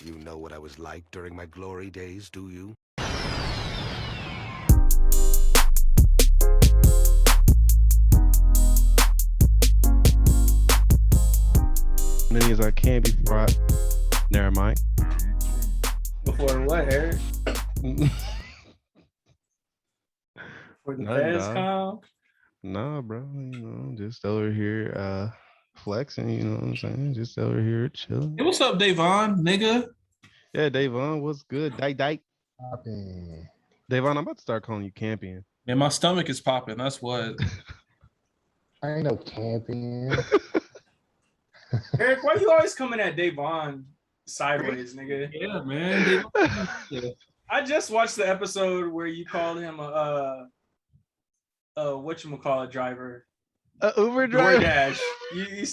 You know what I was like during my glory days, do you? Many as I can before I. Never mind. Before what, Eric? For the Nothing, feds dog. come? Nah, bro. Just over here flexing, you know what I'm saying? Just over here chilling. Hey, what's up, Davon, nigga? Yeah, Davon, what's good? Dyke. Popping. Davon, I'm about to start calling you Campion. Man, my stomach is popping. That's what. I ain't no champion. Eric, why you always coming at Davon sideways, nigga? Yeah, man. Davon. Yeah. I just watched the episode where you called him a whatchamacallit driver. Uber driver. DoorDash. You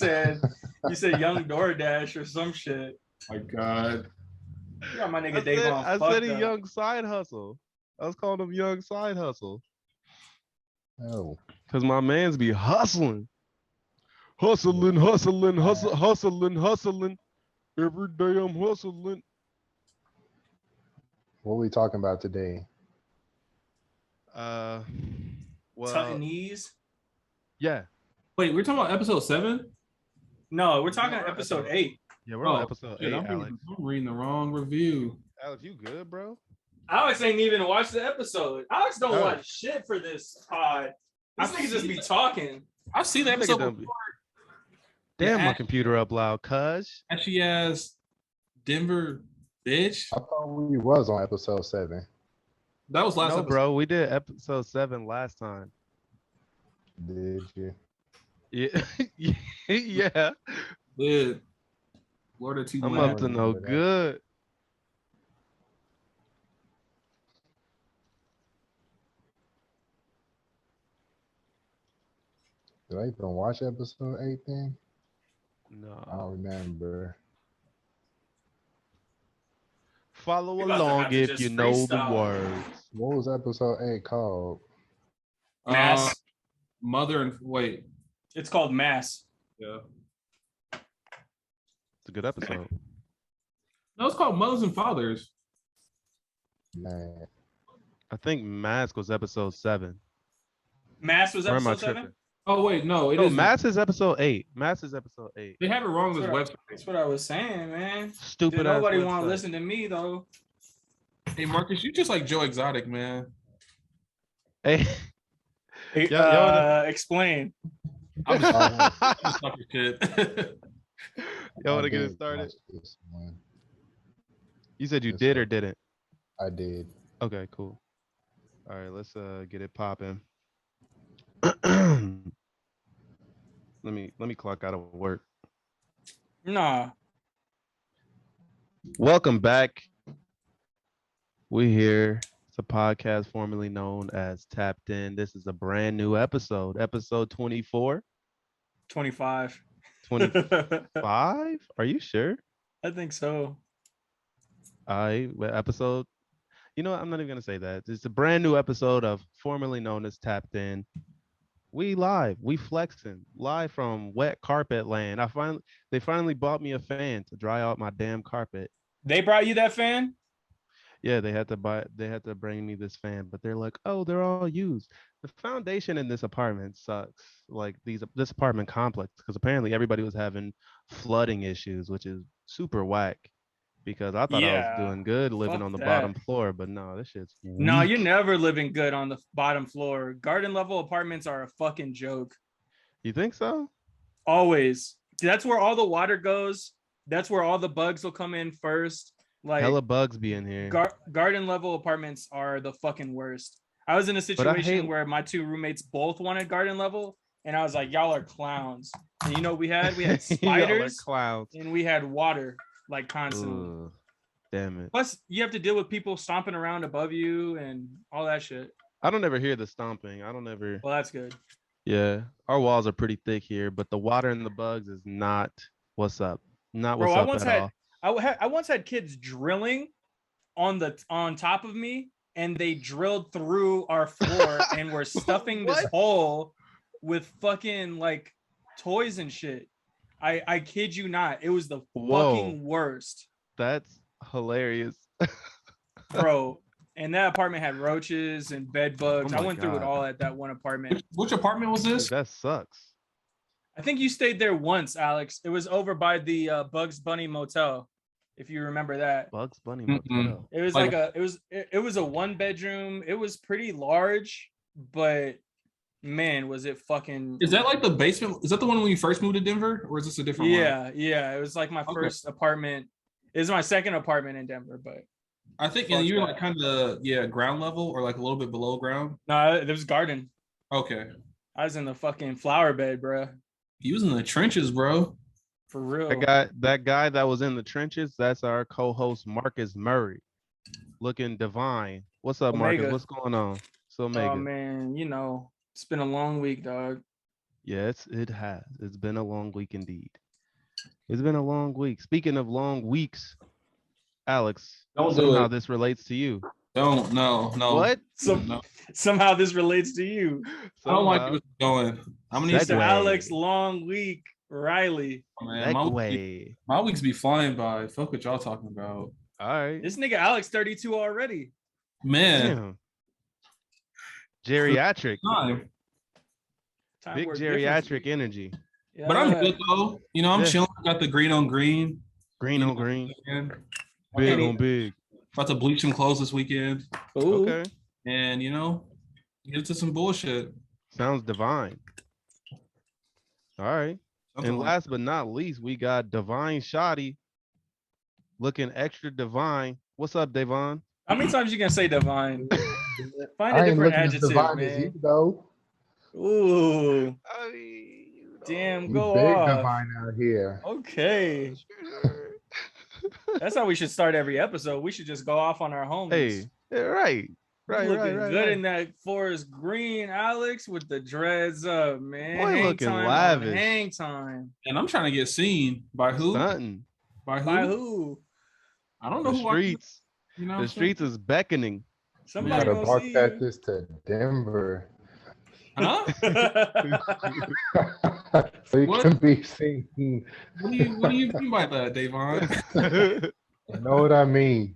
said young DoorDash or some shit. My God. You got my nigga Davon I fucked said a up. young side hustle. I was calling him young side hustle. Oh, Cause my man's be hustling. Hustling. Every day I'm hustling. what we talking about today? Well, Tutnese? yeah. Wait, we're talking about episode 7? No, we're talking No, episode episode- 8. Yeah, we're on episode shit, 8, I'm Alex. reading the wrong review. Alex, you good, bro? Alex ain't even watched the episode. Alex don't No. watch shit for this pod. This I've nigga just seen be it. talking. I've seen the Nigga episode done before. Damn, Yeah, my computer up loud, cuz. Ashy ass Denver bitch. I thought we was on episode 7. That was last No, episode. bro, we did episode 7 last time. Did you? Yeah, yeah. Dude. Lord of I'm Tulane. up to no remember that. good. Did I even watch episode 8 then? I No. don't remember. Follow We about to along have to if just you know the freestyle. words. What was episode 8 called? Mass. Mother and wait. It's called Mass. Yeah. It's a good episode. No, it's called Mothers and Fathers. Man, I think Mask was episode 7. Mass was Or am I episode 7? tripping? Oh wait, no, it No, is. Mask is episode 8. Mask is episode 8. They have it wrong on this website. That's what I was saying, man. Stupid Dude, ass nobody want to website. listen to me though. Hey Marcus, you just like Joe Exotic, man. Hey. Hey, Yeah, explain. I'm just I talking shit. Y'all want to get did it started? watch this one. You said you Yes, did sir. or didn't? I did. Okay, cool. All right, let's get it popping. let me clock out of work. Nah. Welcome back. We here. It's a podcast formerly known as Tapped In. This is a brand new episode, episode 24, 25. 25. Are you sure? I think so. Episode. You know what? I'm not even gonna say that. It's a brand new episode of formerly known as Tapped In. We live. We flexing live from wet carpet land. They finally bought me a fan to dry out my damn carpet. They brought you that fan? Yeah, they had to bring me this fan, but they're like, oh, they're all used. The foundation in this apartment sucks. Like this apartment complex, because apparently everybody was having flooding issues, which is super whack. Because I thought I Yeah, was doing good living fuck on the that. bottom floor, but no, this shit's No, weak. you're never living good on the bottom floor. Garden level apartments are a fucking joke. You think so? Always. That's where all the water goes. That's where all the bugs will come in first. Like Hella bugs be in here. garden level apartments are the fucking worst. I was in a I situation hate- where my two roommates both wanted garden level, and I was like, y'all are clowns. And you know what we had? We had Y'all are spiders clowns. and we had water like constantly. Ugh, damn it. Plus, you have to deal with people stomping around above you and all that shit. I don't ever hear the stomping. I don't ever. Well, that's good. Yeah, our walls are pretty thick here, but the water and the bugs is not what's up. Not what's Bro, I up once at had all. I once had kids drilling on top of me, and they drilled through our floor and were stuffing this What? hole with fucking like toys and shit. I kid you not, it was the Whoa. fucking worst. That's hilarious. Bro. And that apartment had roaches and bed bugs. Oh I my went through it God. all at that one apartment. Which apartment was Dude, this? that sucks. I think you stayed there once, Alex. It was over by the Bugs Bunny Motel, if you remember that. Bugs Bunny Mm-mm. Motel. It was Like- it was a 1-bedroom. It was pretty large, but man, was it fucking Is that like the basement? Is that the one when you first moved to Denver, or is this a different one? yeah. It was like my Okay. first apartment. It was my second apartment in Denver, but I think, Fuck and you were that. like kind of ground level or like a little bit below ground. no, there was garden. Okay, I was in the fucking flower bed, bro. he was in the trenches, bro. For real. That guy that was in the trenches, that's our co-host Marcus Murray. Looking divine. What's up, Marcus? Omega. What's going on? So Omega. Oh man, it's been a long week, dog. Yes, it has. It's been a long week indeed. It's been a long week. Speaking of long weeks, Alex, Don't do somehow it. this relates to you. Don't no. What? No. Somehow this relates to you. I don't like Somehow. where it's going. I'm gonna Segue. Mr. Alex Long Week Riley. man, Segue. my weeks be flying by. Fuck what y'all talking about, All right. This nigga Alex 32 already. man. Damn. Geriatric. Time. Time Big work geriatric differently. energy. Yeah. But I'm good though. I'm Yeah. chilling. Got the green on green. Green You on know, green. man. Big Okay. on big. About to bleach some clothes this weekend, Ooh. Okay. and get into some bullshit. Sounds divine. All right. Something And like last but not least, we got Divine Shoddy looking extra divine. What's up, Devon? How many times you gonna say divine? Find I a ain't different looking as adjective, divine as you man. though. Ooh. Damn, You go big off. divine out here. Okay. That's how we should start every episode. We should just go off on our homies. Hey, yeah, right. Right, You right, looking right. good right. in that forest green, Alex, with the dreads up, man. Boy, hang looking time on lavish. hang time. And I'm trying to get seen by who? Stunting. By who? By who? I don't know The who. streets. You know, The streets is beckoning. You Somebody gotta gonna see broadcast you. this to Denver Huh? so you What? can be seen. What do you mean by that, Davon? You know what I mean?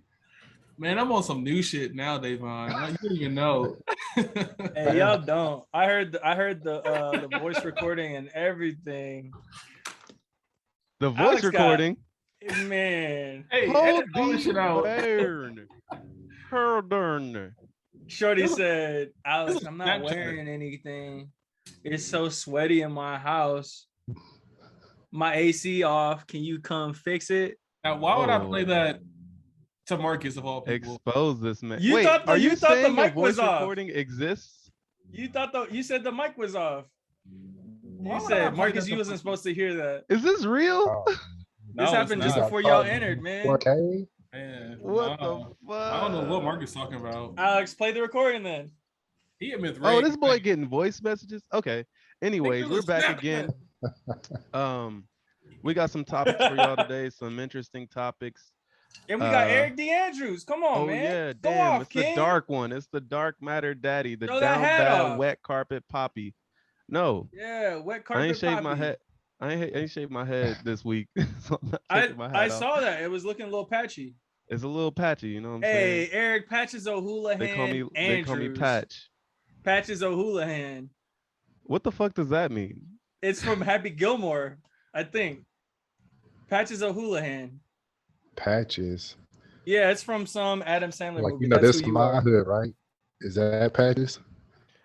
Man, I'm on some new shit now, Davon. You don't even know. Hey, y'all don't. I heard the voice recording and everything. The voice Alex got- recording. Man, Hey, Hold edit all this the shit out. burn. Hurl Shorty said, Alex, this is I'm not Snapchat. wearing anything. It's so sweaty in my house. My AC off. Can you come fix it? Now, why would I Oh. play that to Marcus of all people? Expose this man. You Wait, thought the- are you you thought the saying mic a voice was off. recording exists? You said the mic was off. Why You would I said, play Marcus, that you to wasn't Marcus? supposed to hear that. Is this real? Oh, This No, happened it's just not. before y'all entered, man. 4K? Man, What no. the fuck? I don't know what Marcus talking about. Alex, play the recording then. He admits Oh, this boy getting voice messages. Okay. Anyways, Nigga, we're back Snapchat. again. We got some topics for y'all today. Some interesting topics. And we got Uh, Eric D. Andrews. Come on, Oh man. yeah, Go damn! off, It's King. the dark one. It's the dark matter daddy. The Throw that down hat bad off. wet carpet poppy. No, Yeah, wet carpet. I ain't shaved my poppy. head. I ain't shaved my head this week. So I'm not I taking my hat I off. saw that. It was looking a little patchy. It's a little patchy, you know what I'm Hey, saying? Eric Patches O'Houlihan. They call me Andrews. Patch. Patches O'Houlihan. What the fuck does that mean? It's from Happy Gilmore, I think. Patches O'Houlihan. Patches. Yeah, it's from some Adam Sandler Like, movie. you know, That's this who you my are. hood, right? Is that Patches?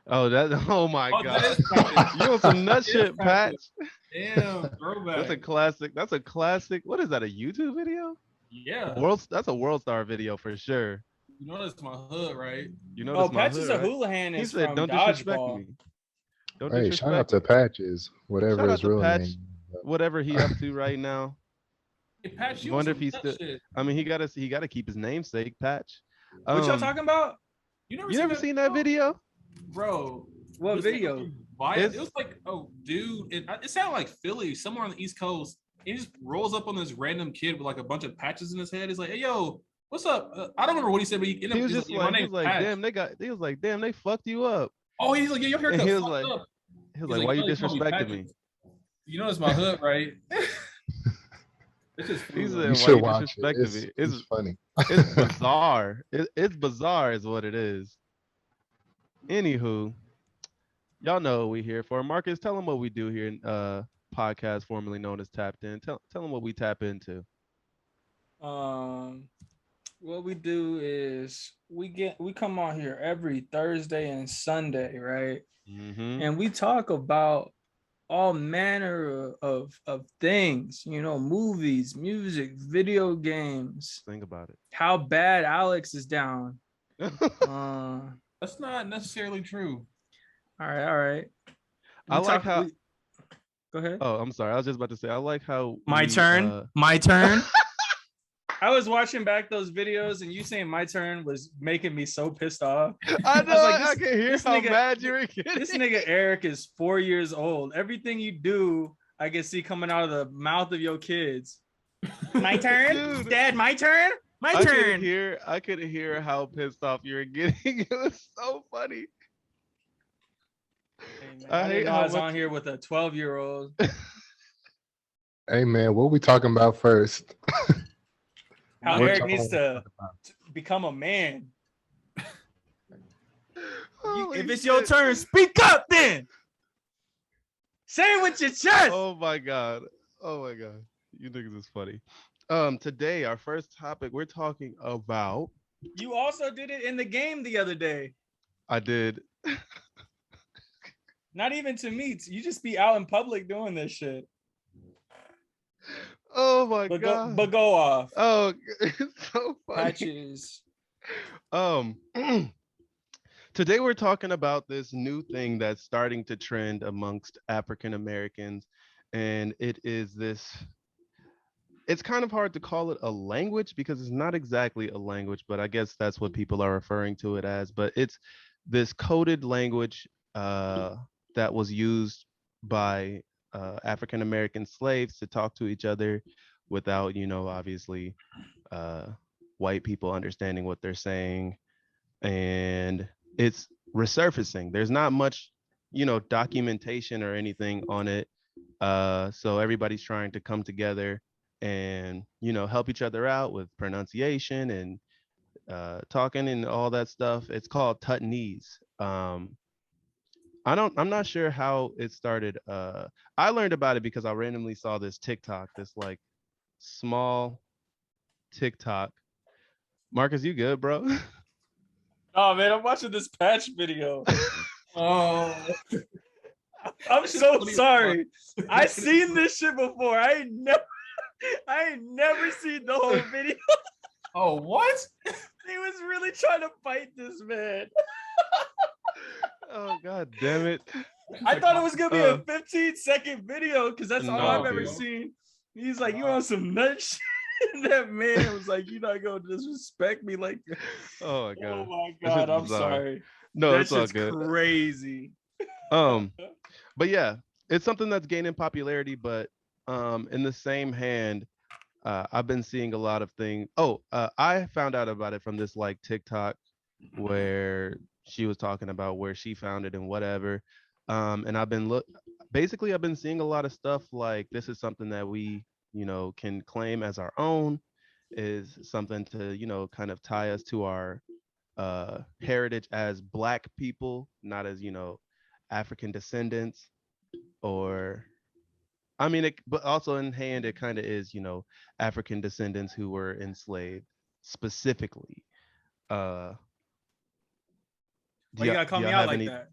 Oh, that. Oh my Oh, god! that is Patches. You on some nut That is shit, Patch? Damn, throwback. That's a classic. That's a classic. What is that? A YouTube video? Yeah. That's a World Star video for sure. You know that's my hood, right? You know Oh, that's my Patches hood, right? O'Houlihan He is said, from "Don't disrespect Dodgeball. me." Don't Hey, disrespect shout out to Patches, Shout whatever out his to real Patch. name. whatever he up to right now. Hey, Patch, you Wonder on if he's some still. nut shit. I mean, he gotta keep his namesake, Patch. What y'all talking about? You You never seen that video? Bro. What was it video? like Wyatt? It's- It was like, oh, dude, it sounded like Philly, somewhere on the East Coast. He just rolls up on this random kid with like a bunch of patches in his head. He's like, "Hey, yo, what's up?" I don't remember what he said, but he, He was just "Yeah, my like, he name's was like, Patch." damn, Damn, they fucked you up. Oh, he's like, "Yeah, your And haircut he was fucked like- up." He was He's like, why you "No, they call disrespecting me? Patches." You know it's my hood, right? It's just He food. said, You "Why should you watch it. disrespecting me?" It's funny. It's bizarre. It's bizarre, is what it is. Anywho, y'all know what we here for. Marcus, tell them what we do here in podcast formerly known as Tapped In. Tell them what we tap into. Um, what we do is we come on here every Thursday and Sunday, right? Mm-hmm. And we talk about all manner of things, movies, music, video games, Think about how bad Alex is down. it. That's not necessarily true. All right. I like how. Go ahead. Oh, I'm sorry. I was just about to say. I like how My we, turn. My turn. I was watching back those videos, and you saying "my turn" was making me so pissed off. I know. was like, I can hear this how nigga- mad you're getting. This nigga Eric is 4 years old. Everything you do, I can see coming out of the mouth of your kids. My turn, Dude. Dad. My turn. My I turn. could hear how pissed off you were getting. It was so funny. Hey, man, I I hate didn't know how I was much- on here with a 12-year-old. Hey man, what we talking about first? How What Eric y'all needs wanna to talk about? become a man. Holy If it's your shit. turn, speak up then. Say it with your chest. Oh my god. Oh my god. You niggas is funny. Today our first topic we're talking about. You also did it in the game the other day. I did. Not even to me. You just be out in public doing this shit. Oh my But god. go off. Oh, it's so funny. Patches. Today we're talking about this new thing that's starting to trend amongst African Americans, and it is this. It's kind of hard to call it a language because it's not exactly a language, but I guess that's what people are referring to it as. But it's this coded language that was used by African American slaves to talk to each other without, obviously white people understanding what they're saying. And it's resurfacing. There's not much, documentation or anything on it. So everybody's trying to come together and, help each other out with pronunciation and talking and all that stuff. It's called Tutnese. I'm not sure how it started. I learned about it because I randomly saw this TikTok, this like small TikTok. Marcus, you good, bro? Oh man, I'm watching this patch video. Oh, I'm so funny as sorry. I seen this shit before. I ain't never seen the whole video. oh, what? He was really trying to fight this man. Oh god damn it. I thought it was gonna be a Uh, 15-second video because that's all no, I've ever dude. seen. He's like, you on some nut shit. And that man was like, you're not gonna disrespect me like that. Oh my god. Oh my This is god, I'm bizarre. sorry. No, That it's all shit's good. crazy. But yeah, it's something that's gaining popularity, but in the same hand, I've been seeing a lot of things. I found out about it from this like TikTok where she was talking about where she found it and whatever. And I've been basically I've been seeing a lot of stuff like this is something that we, can claim as our own, is something to, kind of tie us to our heritage as Black people, not as, African descendants, or I mean, but also in hand, it kind of is, African descendants who were enslaved specifically. Do Why you gotta call do me y'all out have like any? that?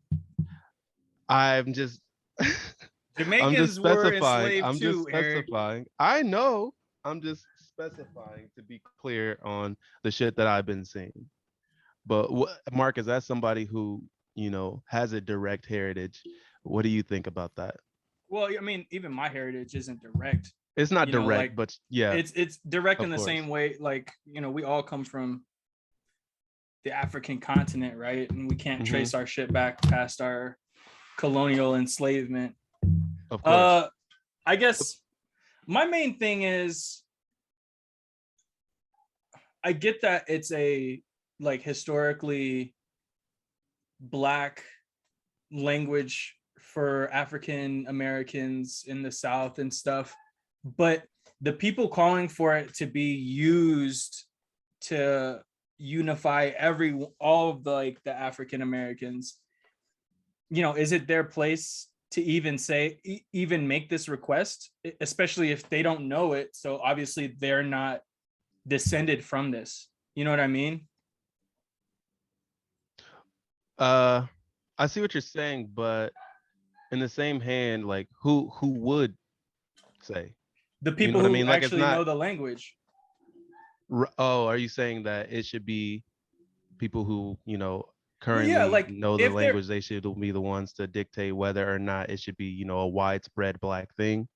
I'm just, I'm just Jamaicans were specifying. enslaved I'm just too, Eric. specifying. I know. I'm just specifying to be clear on the shit that I've been seeing. But Marcus, as somebody who, has a direct heritage, what do you think about that? Well, I mean, even my heritage isn't direct. It's not You know, direct, like, but yeah, It's direct of in the course. same way, like, we all come from the African continent, right? And we can't Mhm. trace our shit back past our colonial enslavement. Of course. I guess my main thing is I get that it's a like historically Black language for African Americans in the South and stuff, but the people calling for it to be used to unify all of the like the African Americans, is it their place to even say even make this request, especially if they don't know it? So obviously they're not descended from this. You know what I mean? I see what you're saying, but in the same hand, like who would say? The You know people what I who mean? Like it's actually know not. the language. Oh, are you saying that it should be people who Well, yeah, currently like know the if they're language? They should be the ones to dictate whether or not it should be a widespread Black thing.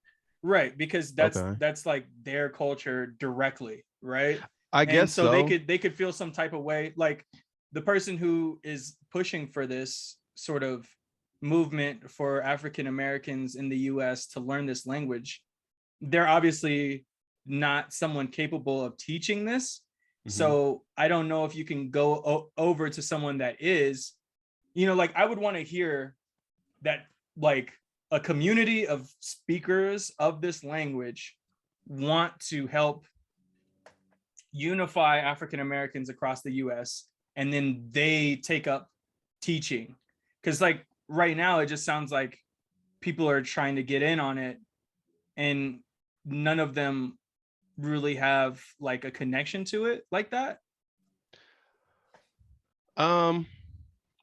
right, because that's Okay, that's like their culture directly, right? I And guess so they so. could feel some type of way, like the person who is pushing for this sort of movement for African Americans in the US to learn this language, they're obviously not someone capable of teaching this. Mhm. So I don't know if you can go over to someone that is, like I would want to hear that like a community of speakers of this language want to help unify African Americans across the US, and then they take up teaching. Because like right now it just sounds like people are trying to get in on it, and none of them really have like a connection to it like that. Um,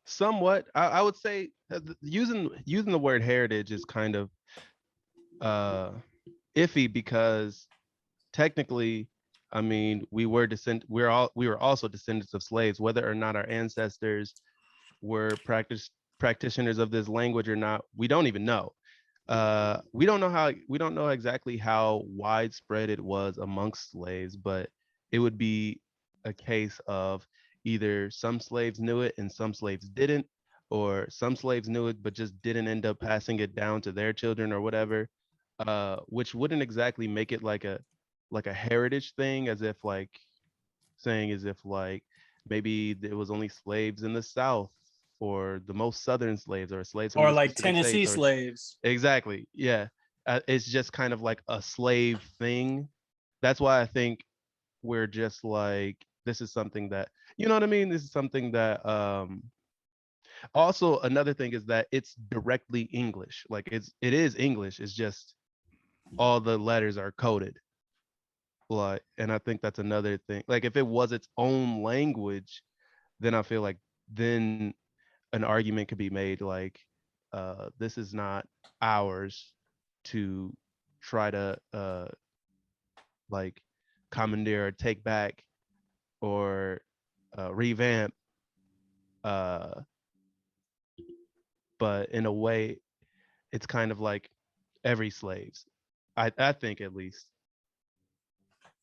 Somewhat. I would say using the word heritage is kind of uh iffy because technically, I mean, we were also descendants of slaves, whether or not our ancestors were practitioners of this language or not. We don't even know. We don't know exactly how widespread it was amongst slaves, but it would be a case of either some slaves knew it and some slaves didn't, or some slaves knew it but just didn't end up passing it down to their children or whatever, which wouldn't exactly make it like a heritage thing, as if like saying as if like maybe there was only slaves in the South or the most Southern slaves or slaves from Or the like specific Tennessee states or slaves. exactly. Yeah. It's just kind of like a slave thing. That's why I think we're just like, this is something that, you know what I mean? This is something that, also another thing is that it's directly English. Like it is English. It's just all the letters are coded. Like, and I think that's another thing. Like if it was its own language, then I feel like then an argument could be made like, this is not ours to try to like commandeer or take back or revamp, uh, but in a way it's kind of like every slave's. I think at least.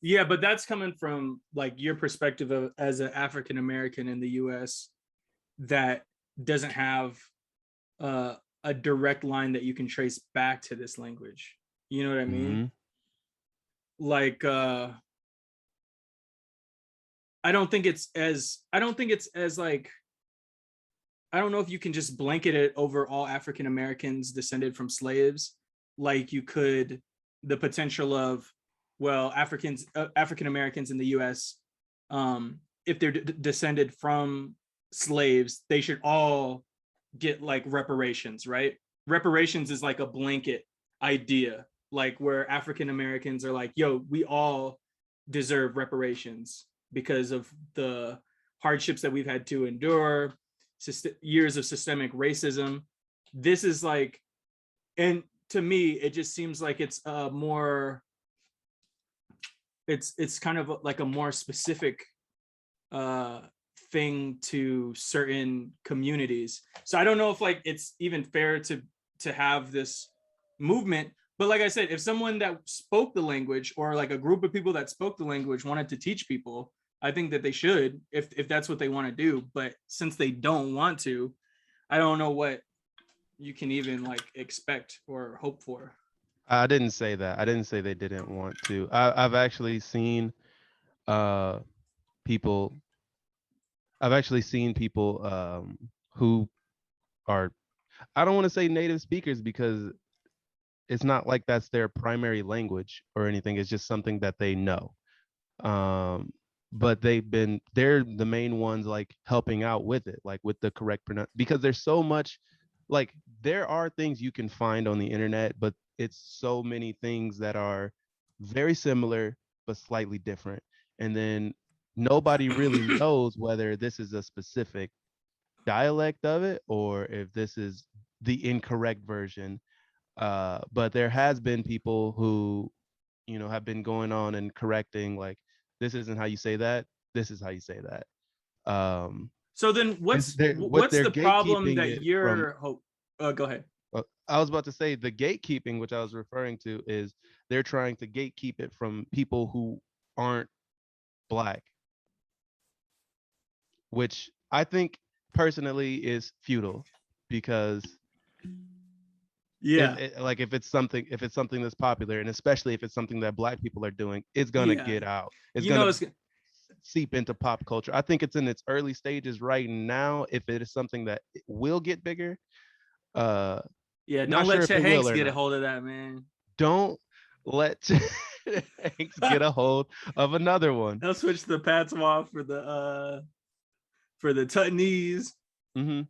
Yeah, but that's coming from like your perspective of as an African American in the US that doesn't have uh, a direct line that you can trace back to this language. You know what I mean? Hmm. Like I don't think it's as like, I don't know if you can just blanket it over all African Americans descended from slaves, like you could the potential of, well, African Americans in the U.S. If they're descended from slaves, they should all get like reparations, right? Reparations is like a blanket idea, like where African Americans are like, yo, we all deserve reparations because of the hardships that we've had to endure, years of systemic racism. This is like, and to me, it just seems like it's more, it's kind of like a more specific uh thing to certain communities. So I don't know if like it's even fair to have this movement. But like I said, if someone that spoke the language or like a group of people that spoke the language wanted to teach people, I think that they should, if that's what they want to do. But since they don't want to, I don't know what you can even like expect or hope for. I didn't say that. I didn't say they didn't want to. I've actually seen uh people. I've actually seen people who are, I don't want to say native speakers because it's not like that's their primary language or anything. It's just something that they know. Um, but they're the main ones like helping out with it, like with the correct because there's so much, like there are things you can find on the internet, but it's so many things that are very similar but slightly different. And then nobody really knows whether this is a specific dialect of it or if this is the incorrect version. But there has been people who, have been going on and correcting, like, this isn't how you say that. This is how you say that. So then what what's they're the problem gatekeeping that it from. you're go ahead. I was about to say the gatekeeping, which I was referring to, is they're trying to gatekeep it from people who aren't black, which I think personally is futile because Yeah. like if it's something that's popular, and especially if it's something that black people are doing, it's gonna get out. It's gonna it's seep into pop culture. I think it's in its early stages right now. If it is something that will get bigger, yeah, not don't let sure if Chet it will Hanks or get a not. hold of that, man. Don't let Hanks get a hold of another one. They'll switch the patois for the Tutnese. Mm-hmm.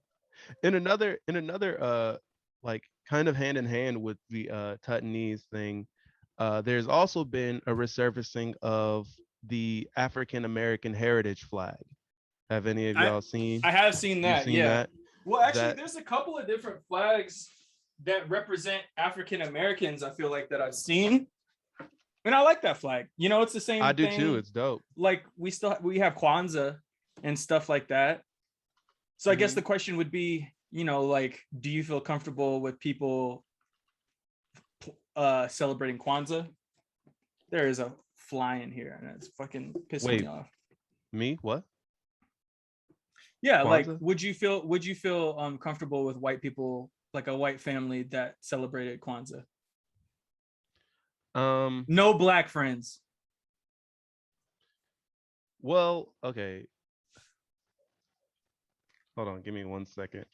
In another like kind of hand in hand with the Tutnese thing, there's also been a resurfacing of the African American heritage flag. Have any of y'all seen? I have seen that. Seen that? Well, actually, That- there's a couple of different flags that represent African Americans. I feel like that I've seen, and I like that flag. It's the same. I do thing. too. It's dope. Like we have Kwanzaa and stuff like that. So I guess the question would be, like, do you feel comfortable with people celebrating Kwanzaa? There is a fly in here, and it's fucking pissing me off. Me? What? Yeah, Kwanzaa? like would you feel comfortable with white people, like a white family that celebrated Kwanzaa? No black friends. Well, okay. Hold on, give me 1 second.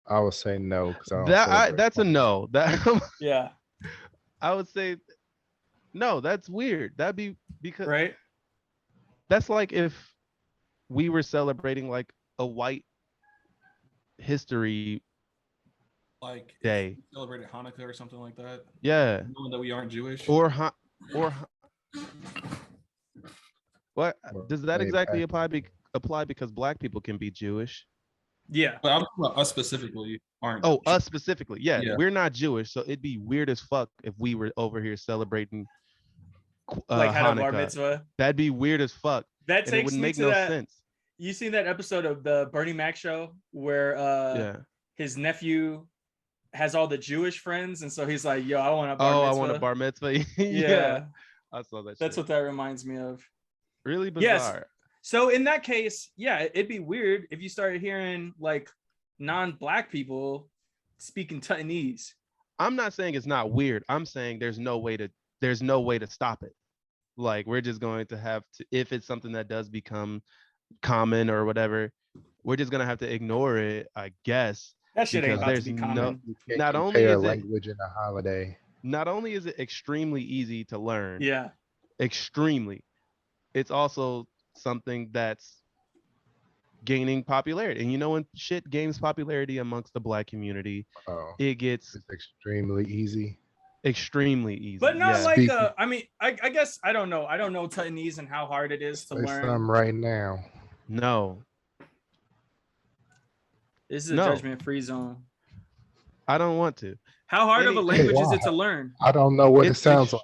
I would say no because I don't celebrate That's a no. That Yeah. I would say no. That's weird. That'd be because Right. that's like if we were celebrating like a white history Like day. Celebrated Hanukkah or something like that. Yeah. Knowing that we aren't Jewish. Or what Or does that way exactly back. apply because black people can be Jewish? Yeah. But I'm talking about us specifically aren't. Oh, us specifically. Yeah, Yeah. we're not Jewish, so it'd be weird as fuck if we were over here celebrating Like had a bar Hanukkah. mitzvah. That'd be weird as fuck. That And it takes wouldn't me make to no that. sense. You seen that episode of the Bernie Mac show where Yeah. his nephew has all the Jewish friends, and so he's like, "Yo, I want a bar Oh, mitzvah." I want a bar mitzvah. Yeah. I saw that. That's shit. what that reminds me of. Really Yes. bizarre. So in that case, yeah, it'd be weird if you started hearing like non-black people speaking Tutnese. I'm not saying it's not weird. I'm saying there's no way to stop it. Like we're just going to have to, if it's something that does become common or whatever, we're just gonna have to ignore it, I guess. That shit ain't Because about to there's be no- common. You can't Not only compare is it language in a holiday. not only is it extremely easy to learn, Yeah. extremely, it's also something that's gaining popularity. And when shit gains popularity amongst the black community, Oh, it gets it's extremely easy. extremely easy. But not yeah. like Speaking- I mean, I guess I don't know. I don't know Tutnese and how hard it is to Say learn. something right now. No, This is a No. judgment-free zone. I don't want to. How hard of a language is it to Why? learn? I don't know what it It's sounds ex- like.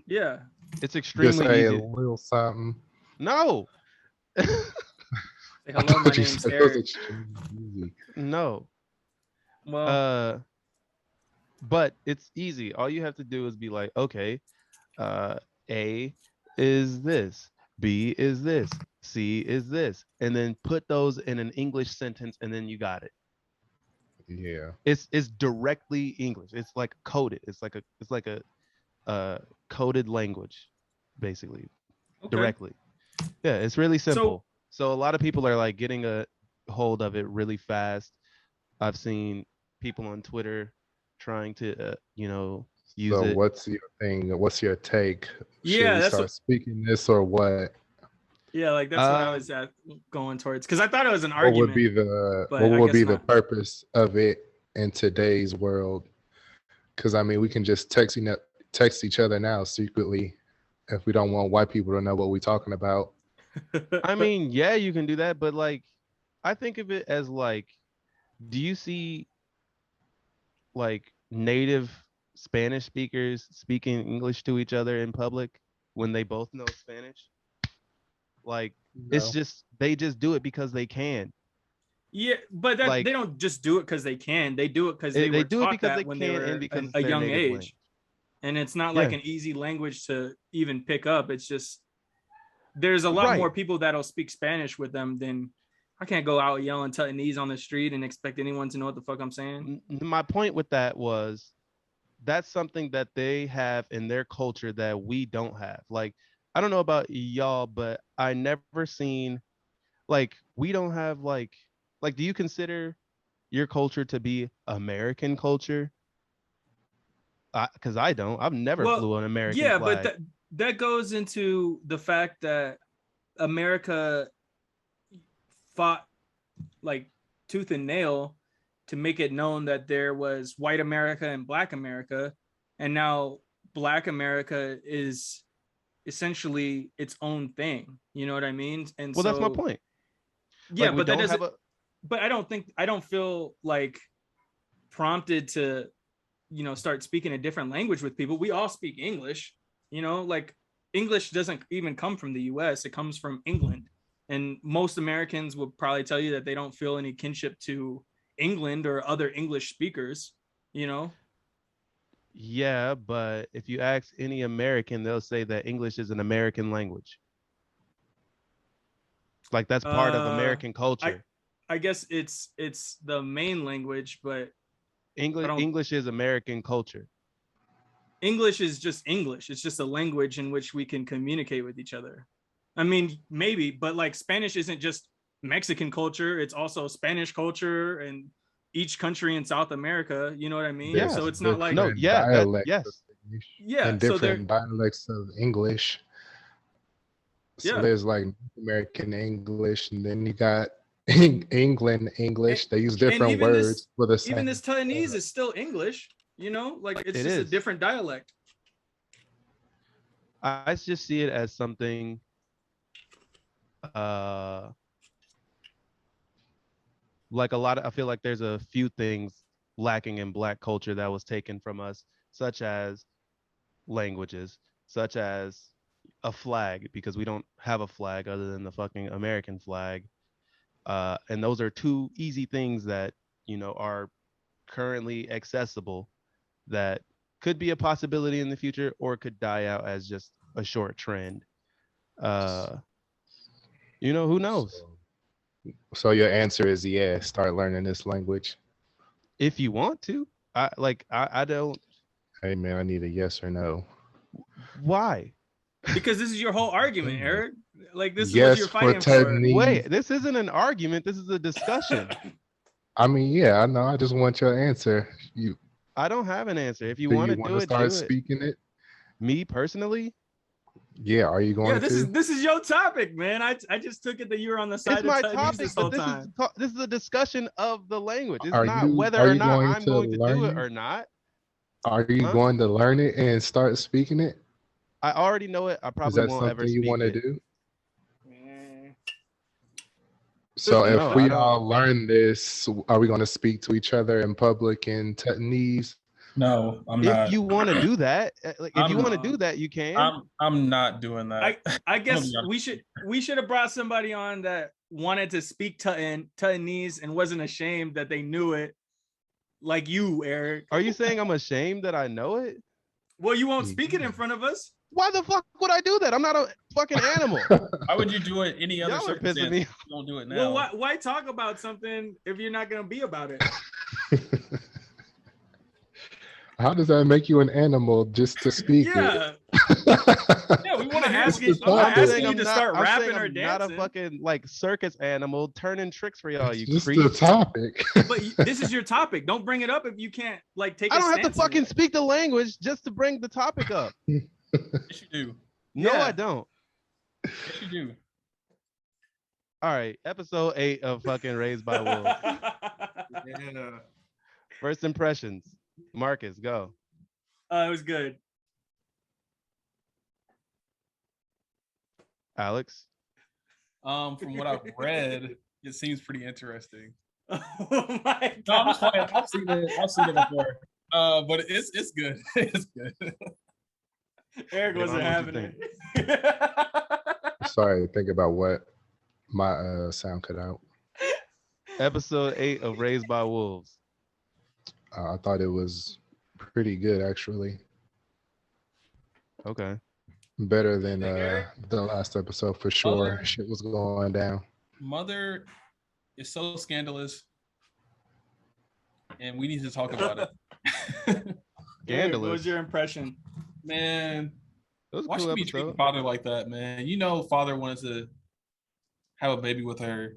Yeah. It's Just extremely say a easy. little something. No. Say, I hello, my thought you name's said it was Eric. extremely easy. No. Well, But it's easy. All you have to do is be like, okay, A is this, B is this, C is this, and then put those in an English sentence, and then you got it. Yeah. It's directly English. It's like coded. It's like a coded language, basically, okay. directly. Yeah, it's really simple. So a lot of people are like getting a hold of it really fast. I've seen people on Twitter trying to, use So it. what's your thing? What's your take? Should Yeah, we that's start what. speaking this or what? Yeah, like that's what I Um, was going towards because I thought it was an What would argument, be the but I guess not. purpose of it in today's world? Because I mean, we can just text each other now secretly if we don't want white people to know what we're talking about. I mean, yeah, you can do that, but like, I think of it as like, do you see like native Spanish speakers speaking English to each other in public when they both know Spanish? Like, it's No. just they just do it because they can. Yeah, but that they Like, don't just do it because they can. They do it because they they were do it taught because they that when they can and were because it's a their young native age, language. and it's not like Yeah. an easy language to even pick up. It's just there's a lot Right. more people that'll speak Spanish with them than I can't go out yelling Tutnese on the street and expect anyone to know what the fuck I'm saying. My point with that was that's something that they have in their culture that we don't have. Like, I don't know about y'all, but I never seen like we don't have like do you consider your culture to be American culture? Because I don't. I've never Well, flew an American yeah, but flag. that goes into the fact that America fought like tooth and nail to make it known that there was white America and black America, and now black America is essentially its own thing. You know what I mean? And Well, that's my so point. yeah, Like we but that don't have doesn't. a But I don't feel like prompted to start speaking a different language with people. We all speak English. Like English doesn't even come from the US, it comes from England, and most Americans will probably tell you that they don't feel any kinship to England or other English speakers. yeah, but if you ask any American, they'll say that English is an American language. Like that's part of uh American i culture. I guess it's the main language, but I English don't. English is American culture. English is just English. It's just a language in which we can communicate with each other. I mean, maybe, but like Spanish isn't just Mexican culture, it's also Spanish culture and each country in South America, you know what I mean? Yeah. So There's it's not like, No, different yeah, that dialects of yes. English yeah, and so there, different dialects of English. So yeah. there's like American English, and then you got England And, English. They use and different words for the even same. this Tutnese is still English, like it's It just a is. different dialect. I just see it as something uh like a lot of I feel like there's a few things lacking in black culture that was taken from us, such as languages, such as a flag, because we don't have a flag other than the fucking American flag. And those are two easy things that, are currently accessible that could be a possibility in the future or could die out as just a short trend. Uh, who knows? So your answer is yeah. Start learning this language. If you want to, I don't. Hey man, I need a yes or no. Why? Because this is your whole argument, Yeah. Eric. Like this is what Yes you're for fighting for. Tutnese. Wait, this isn't an argument. This is a discussion. I mean, yeah, I know. I just want your answer. I don't have an answer. If you Do want you to want do to it, start do it. speaking it? Me personally, Yeah, are you going Yeah, to? this is your topic, man. I just took it that you were on the side it's of my Tutnese topic, this whole but time. this is a discussion of the language. It's Are not you whether are or you not going I'm to going to do learn it it? or not. Are you Huh? going to learn it and start speaking it? I already know it. I Is probably that won't ever something you speak want to it. do? Man. So if No, I we don't. all learn this, are we going to speak to each other in public in Tutnese? No, I'm If not. you want to do that, like if you want to I'm- do that, you can. I'm not doing that. I I'm gonna guess be honest. we should have brought somebody on that wanted to speak Tutnese and wasn't ashamed that they knew it, like you, Eric. Are you saying I'm ashamed that I know it? Well, you won't speak it in front of us. Why the fuck would I do that? I'm not a fucking animal. Why would you do it any other Y'all are pissing circumstance? me You don't do it now. Well, why talk about something if you're not gonna be about it? How does that make you an animal just to speak Yeah, Yeah, we want to hear ask asking, the I'm not topic. asking you to start I'm rapping saying or I'm not a dancing. fucking like circus animal turning tricks for y'all. It's You just creep. the topic. But this is your topic. Don't bring it up if you can't like take. I a don't have to stance in fucking it. speak the language just to bring the topic up. Yes, you do. No, Yeah. I don't. Yes, you do. All right, episode 8 of fucking Raised by Wolves. Yeah. First impressions. Marcus, go. It was good. Alex. From what I've read, it seems pretty interesting. Oh my god! No, I'm just playing. I've seen it before. But it's good. It's good. Eric Hey, wasn't Mom, having what it. Sorry, think about what my sound cut out. Episode 8 of Raised by Wolves. I thought it was pretty good, actually. Okay. Better than Eric? the last episode for sure. Other- Shit was going down. Mother is so scandalous, and we need to talk about it. Eric, what Scandalous. was your impression? Man, It was a why cool should we treat episode. father like that, man? You know, father wanted to have a baby with her,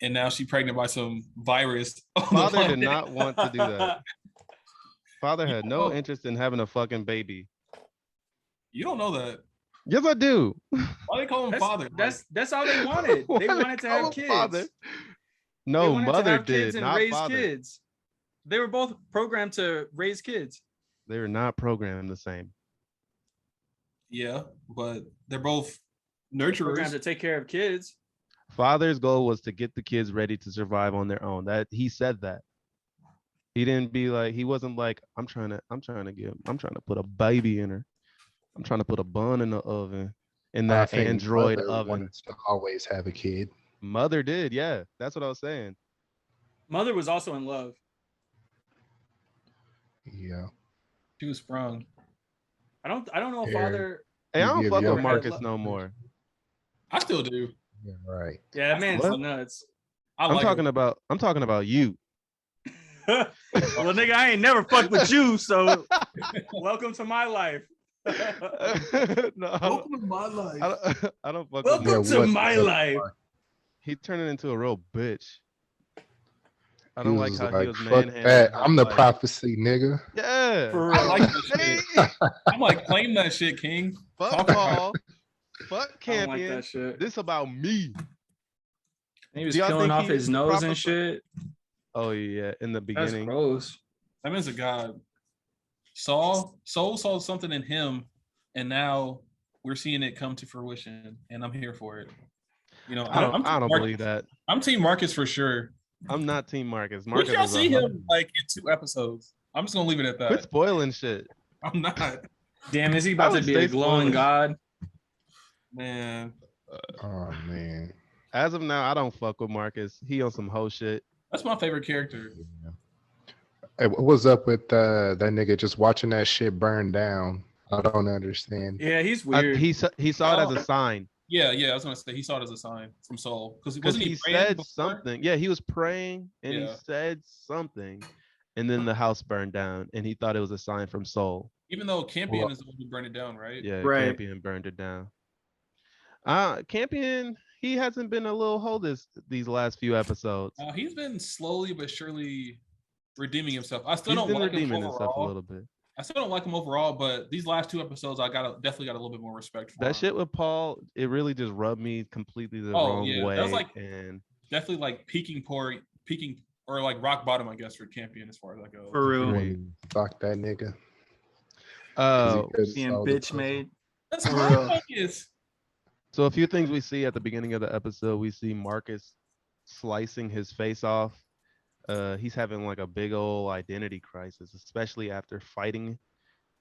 and now she's pregnant by some virus. on the Father did planet. not want to do that. Father had no know- interest in having a fucking baby. You don't know that. Yes, I do. Why they call him father? That's all they wanted. Why They they wanted to call have him kids. father? They No, wanted to mother have kids did, and not raise father. kids. They were both programmed to raise kids. They were not programmed the same. Yeah, but they're both Programmed to nurturers. take care of kids. Father's goal was to get the kids ready to survive on their own. That he said that. He didn't be like, he wasn't like, I'm trying to put a baby in her. I'm trying to put a bun in the oven, in I that think Android mother oven. wanted to always have a kid. Mother did, yeah. That's what I was saying. Mother was also in love. Yeah. She was sprung. I don't know if Eric. father. Hey, I You don't give fuck your with mother Marcus love. no more. I still do. Yeah, right. Yeah, that man's What? nuts. I I'm like talking her. about you. Well, nigga, I ain't never fucked with you, so welcome to my life. No, I don't, to my life. I don't fuck with Welcome Marcus. to what my the life. He turned into a real bitch. I He don't like was how like, he was fuck manhandling. that. his I'm the wife. prophecy, nigga. Yeah. For I real. like that shit. Hey, I'm like, claim that shit, King. fuck Talk about Paul. Fuck I don't like Campion. that shit. This about me. He was Do y'all peeling think off he his is nose and proper- shit. Oh yeah, in the That's beginning. gross. That man's a god. Soul saw something in him, and now we're seeing it come to fruition, and I'm here for it. You know, I don't Team Marcus. believe that. I'm Team Marcus for sure. I'm not Team Marcus. We Marcus shall is see a him like in 2 episodes. I'm just gonna leave it at Quit that. spoiling shit. I'm not, Damn, is he about to would be stay a glowing spoiling. god? man. Oh man. As of now, I don't fuck with Marcus. He on some hoe shit. That's my favorite character. Hey, what's up with that nigga just watching that shit burn down? I don't understand. Yeah, he's I- weird. he saw it as a sign Yeah, I was gonna say he saw it as a sign from Soul because because wasn't he he praying said before? something. Yeah, he was praying and he Yeah. said something, and then the house burned down, and he thought it was a sign from Soul. Even though Campion Well- is the one who burned it down, right? Yeah, Right. Campion burned it down. Campion, he hasn't been a little hoe these last few episodes. He's been slowly but surely redeeming himself. I still He's don't been like him redeeming himself a overall. little bit. I still don't like him overall, but these last 2 episodes, I definitely got a little bit more respect for him. That shit with Paul, it really just rubbed me completely the Oh, wrong yeah, way. that was like- and Definitely like peaking or like rock bottom, I guess, for Campion as far as that goes. For real. Great. Fuck that nigga. 'Cause he uh, couldn't Being solve the bitch puzzle. made. That's For my real. focus. so a few things we see at the beginning of the episode, we see Marcus slicing his face off. He's having like a big old identity crisis, especially after fighting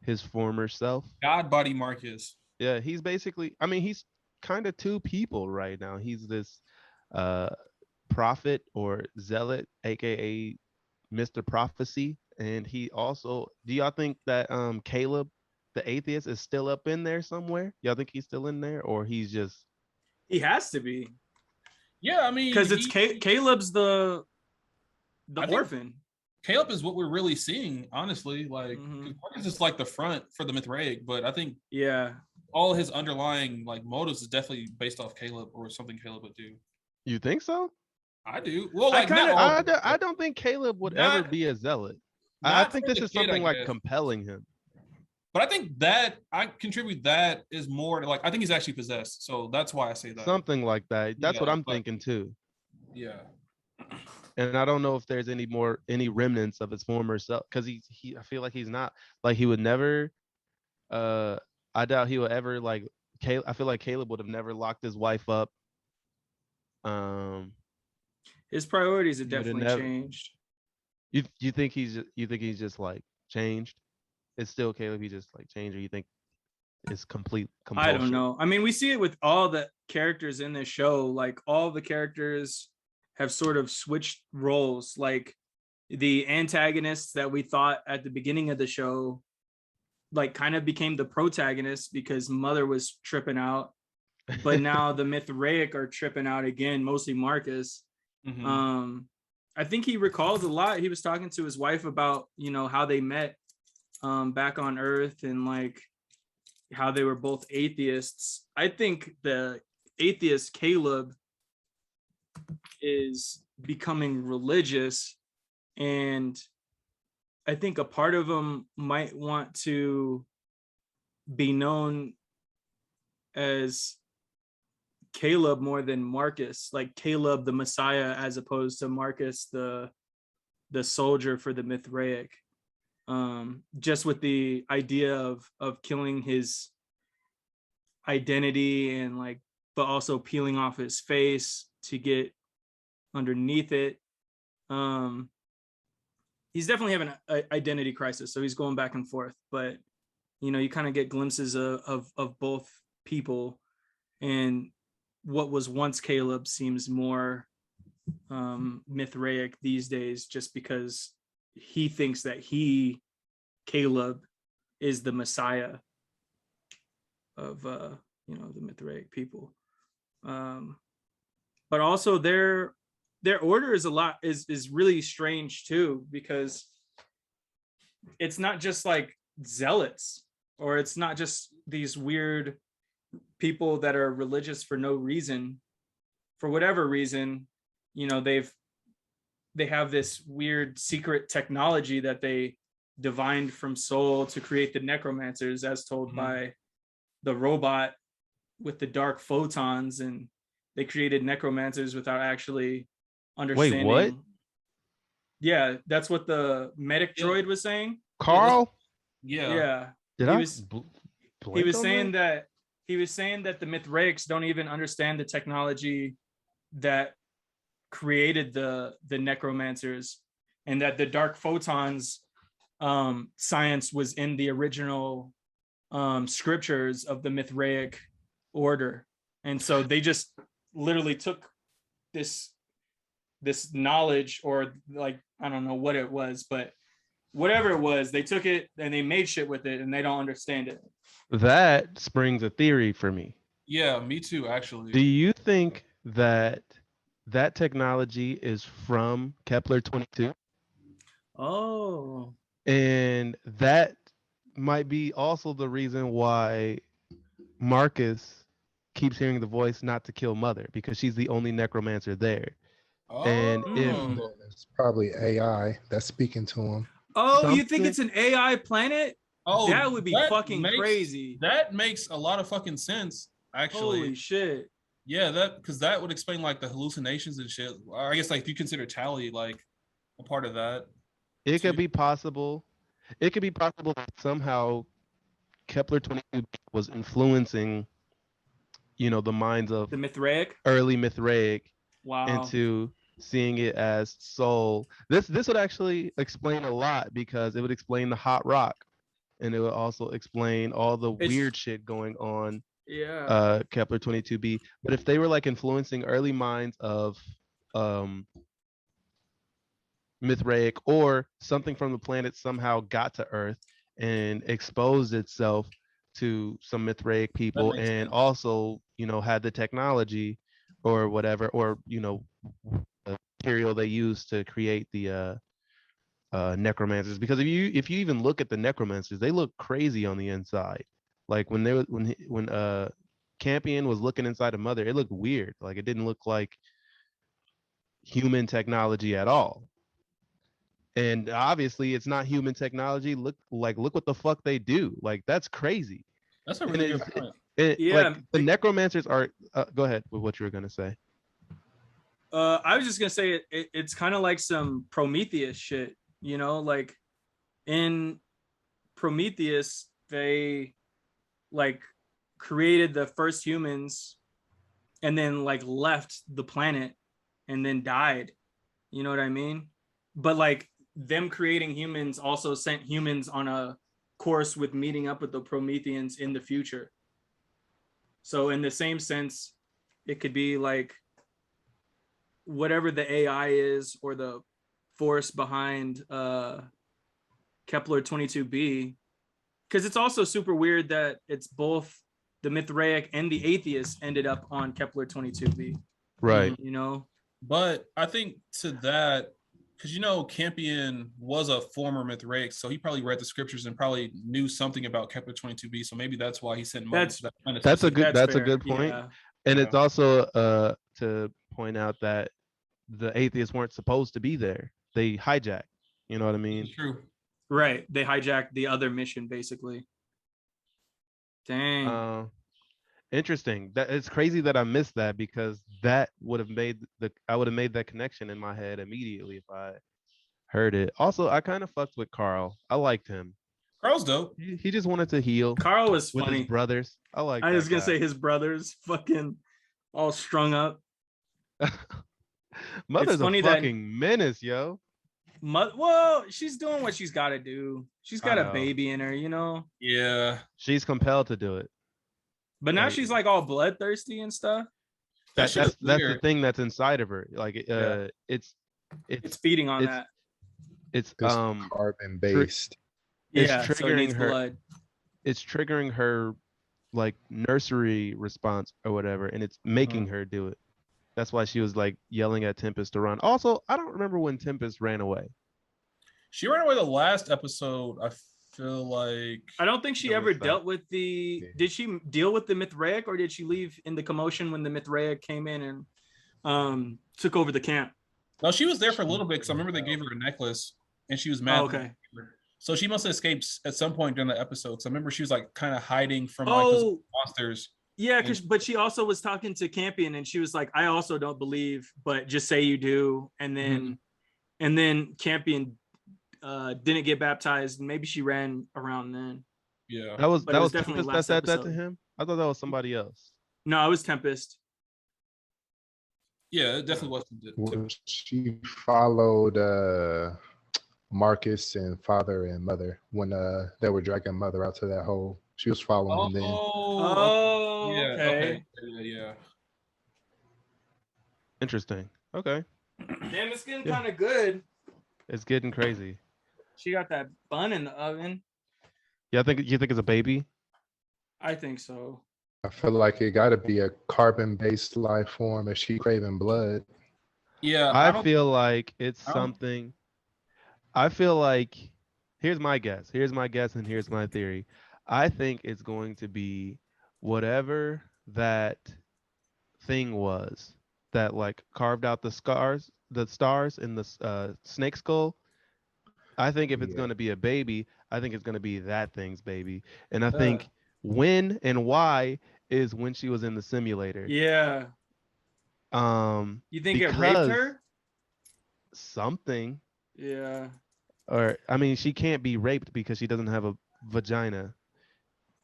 his former self. God body Marcus. Yeah, he's basically, I mean, he's kind of two people right now. He's this prophet or zealot, aka Mr. Prophecy. And he also, do y'all think that Caleb, the atheist, is still up in there somewhere? Y'all think he's still in there, or he's just He has to be Yeah, I mean, because it's Caleb's the I think- orphan. Caleb is what we're really seeing, honestly. Like, Mhm. 'cause Marcus is like the front for the Mithraic, but I think Yeah, all his underlying like motives is definitely based off Caleb or something Caleb would do. You think so? I do. Well, I like not kinda- all, I don't think Caleb would ever Not- be a zealot. I not think for this the is kid, I something like guess. compelling him. But I think that I contribute that is more to like I think he's actually possessed. So that's why I say that. Something like that. That's what Yeah, I'm but- thinking too. Yeah. And I don't know if there's any remnants of his former self, because I feel like he's not, like, he would never, I doubt he would ever, like, I feel like Caleb would have never locked his wife up. His priorities have He would've definitely never- changed. You think he's just like changed? It's still Caleb, he just like changed, or you think it's complete I compulsion? don't know. I mean, we see it with all the characters in this show. Like all the characters have sort of switched roles. Like the antagonists that we thought at the beginning of the show, like kind of became the protagonists because Mother was tripping out. But now the Mithraic are tripping out again, mostly Marcus. Mhm. I think he recalls a lot. He was talking to his wife about, how they met back on Earth and like how they were both atheists. I think the atheist Caleb is becoming religious, and I think a part of him might want to be known as Caleb more than Marcus, like Caleb the Messiah as opposed to Marcus the soldier for the Mithraic. Just with the idea of killing his identity and like, but also peeling off his face to get underneath it. He's definitely having an identity crisis, so he's going back and forth. But you kind of get glimpses of both people, and what was once Caleb seems more Mithraic these days, just because he thinks that Caleb is the Messiah of the Mithraic people. But also their order is really strange too, because it's not just like zealots, or it's not just these weird people that are religious for no reason. For whatever reason, they have this weird secret technology that they divined from Soul to create the necromancers, as told by the robot with the dark photons, and they created necromancers without actually understanding. Wait, what? Yeah, that's what the medic droid was saying. Carl? Yeah. Yeah. Did he I was blank on saying that the Mithraics don't even understand the technology that created the necromancers, and that the dark photons science was in the original scriptures of the Mithraic order. And so they just literally took this knowledge, or like, I don't know what it was, but whatever it was, they took it and they made shit with it, and they don't understand it. That springs a theory for me. Yeah, me too, actually. Do you think that technology is from Kepler 22? Oh. And that might be also the reason why Marcus keeps hearing the voice not to kill Mother, because she's the only necromancer there. And if It's probably AI that's speaking to him. Oh, you think it's an AI planet? Oh, that would be fucking crazy. That makes a lot of fucking sense, actually. Holy shit. Yeah, because that would explain like the hallucinations and shit. I guess like if you consider Tally like a part of that. It could be possible. It could be possible that somehow Kepler 22 was influencing, the minds of the Mithraic, early Mithraic, wow, into seeing it as Soul. This would actually explain a lot, because it would explain the hot rock, and it would also explain all the weird shit going on. Yeah. Kepler 22b. But if they were like influencing early minds of Mithraic, or something from the planet somehow got to Earth and exposed itself to some Mithraic people, and sense. also, had the technology or whatever, or the material they used to create the necromancers. Because if you even look at the necromancers, they look crazy on the inside. Like when Campion was looking inside of Mother, it looked weird. Like it didn't look like human technology at all. And obviously it's not human technology. Look what the fuck they do. Like that's crazy. That's a And really good point. Yeah, like the necromancers are go ahead with what you were gonna say. I was just gonna say it's kind of like some Prometheus shit, you know, like in Prometheus, they like created the first humans and then like left the planet and then died. You know what I mean? But like them creating humans also sent humans on a course with meeting up with the Prometheans in the future. So in the same sense, it could be like whatever the AI is or the force behind Kepler 22b, because it's also super weird that it's both the Mithraic and the atheist ended up on Kepler 22b. Right. You know? But I think to that, because you know, Campion was a former Mithraic, so he probably read the scriptures and probably knew something about Kepler 22b. So maybe that's why he sent Mother to that planet. That's a good fair. good point. Yeah. And Yeah. it's also to point out that the atheists weren't supposed to be there. They hijacked. You know what I mean? It's true. Right. They hijacked the other mission, basically. Dang. Interesting. That it's crazy that I missed that because that would have made I would have made that connection in my head immediately if I heard it. Also, I kind of fucked with Carl. I liked him. Carl's dope. He just wanted to heal Carl was with funny. his brothers. I like. I was gonna guy. say his brothers fucking all strung up. Mother's funny a that- fucking menace, yo. Well, she's doing what she's got to do. She's got I a know. baby in her, you know. Yeah. She's compelled to do it. But now Like- she's like all bloodthirsty and stuff. That shit That's is the weird. thing that's inside of her. Like Yeah. it's It's feeding on it's- that. it's It's carbon based. it's Yeah, so it triggering needs her- blood. it's triggering her like nursery response or whatever, and it's making her do it. That's why she was like yelling at Tempest to run. Also, I don't remember when Tempest ran away. She ran away the last episode. I feel like I don't think she Don't ever miss that. dealt with the. Yeah. Did she deal with the Mithraic, or did she leave in the commotion when the Mithraic came in and took over the camp? no, she was there for a little bit because I remember they gave her a necklace and she was mad. Oh, that they okay. gave her. So she must have escaped at some point during the episode. So I remember she was like kind of hiding from like those Oh, monsters. yeah, but she also was talking to Campion, and she was like, "I also don't believe, but just say you do." And then Campion didn't get baptized, and maybe she ran around then. Yeah. That was But it was Tempest definitely that last said that to episode. him. I thought that was somebody else. No, it was Tempest. Yeah, it definitely was. She followed Marcus and father and mother when they were dragging mother out to that hole. She was following them. Oh, yeah. okay. Yeah. Interesting. Okay, Damn, it's getting Yeah. kind of good. it's getting crazy. She got that bun in the oven. Yeah, you think it's a baby. I think so. I feel like it got to be a carbon-based life form if she craving blood. Yeah. I feel like it's I don't- something. I feel like here's my guess, and here's my theory. I think it's going to be whatever that thing was that like carved out the stars in the snake skull. I think if it's Yeah. going to be a baby, I think it's going to be that thing's baby. And I think when and why is when she was in the simulator. Yeah. You think it raped because her? something, Yeah. or I mean, she can't be raped because she doesn't have a vagina.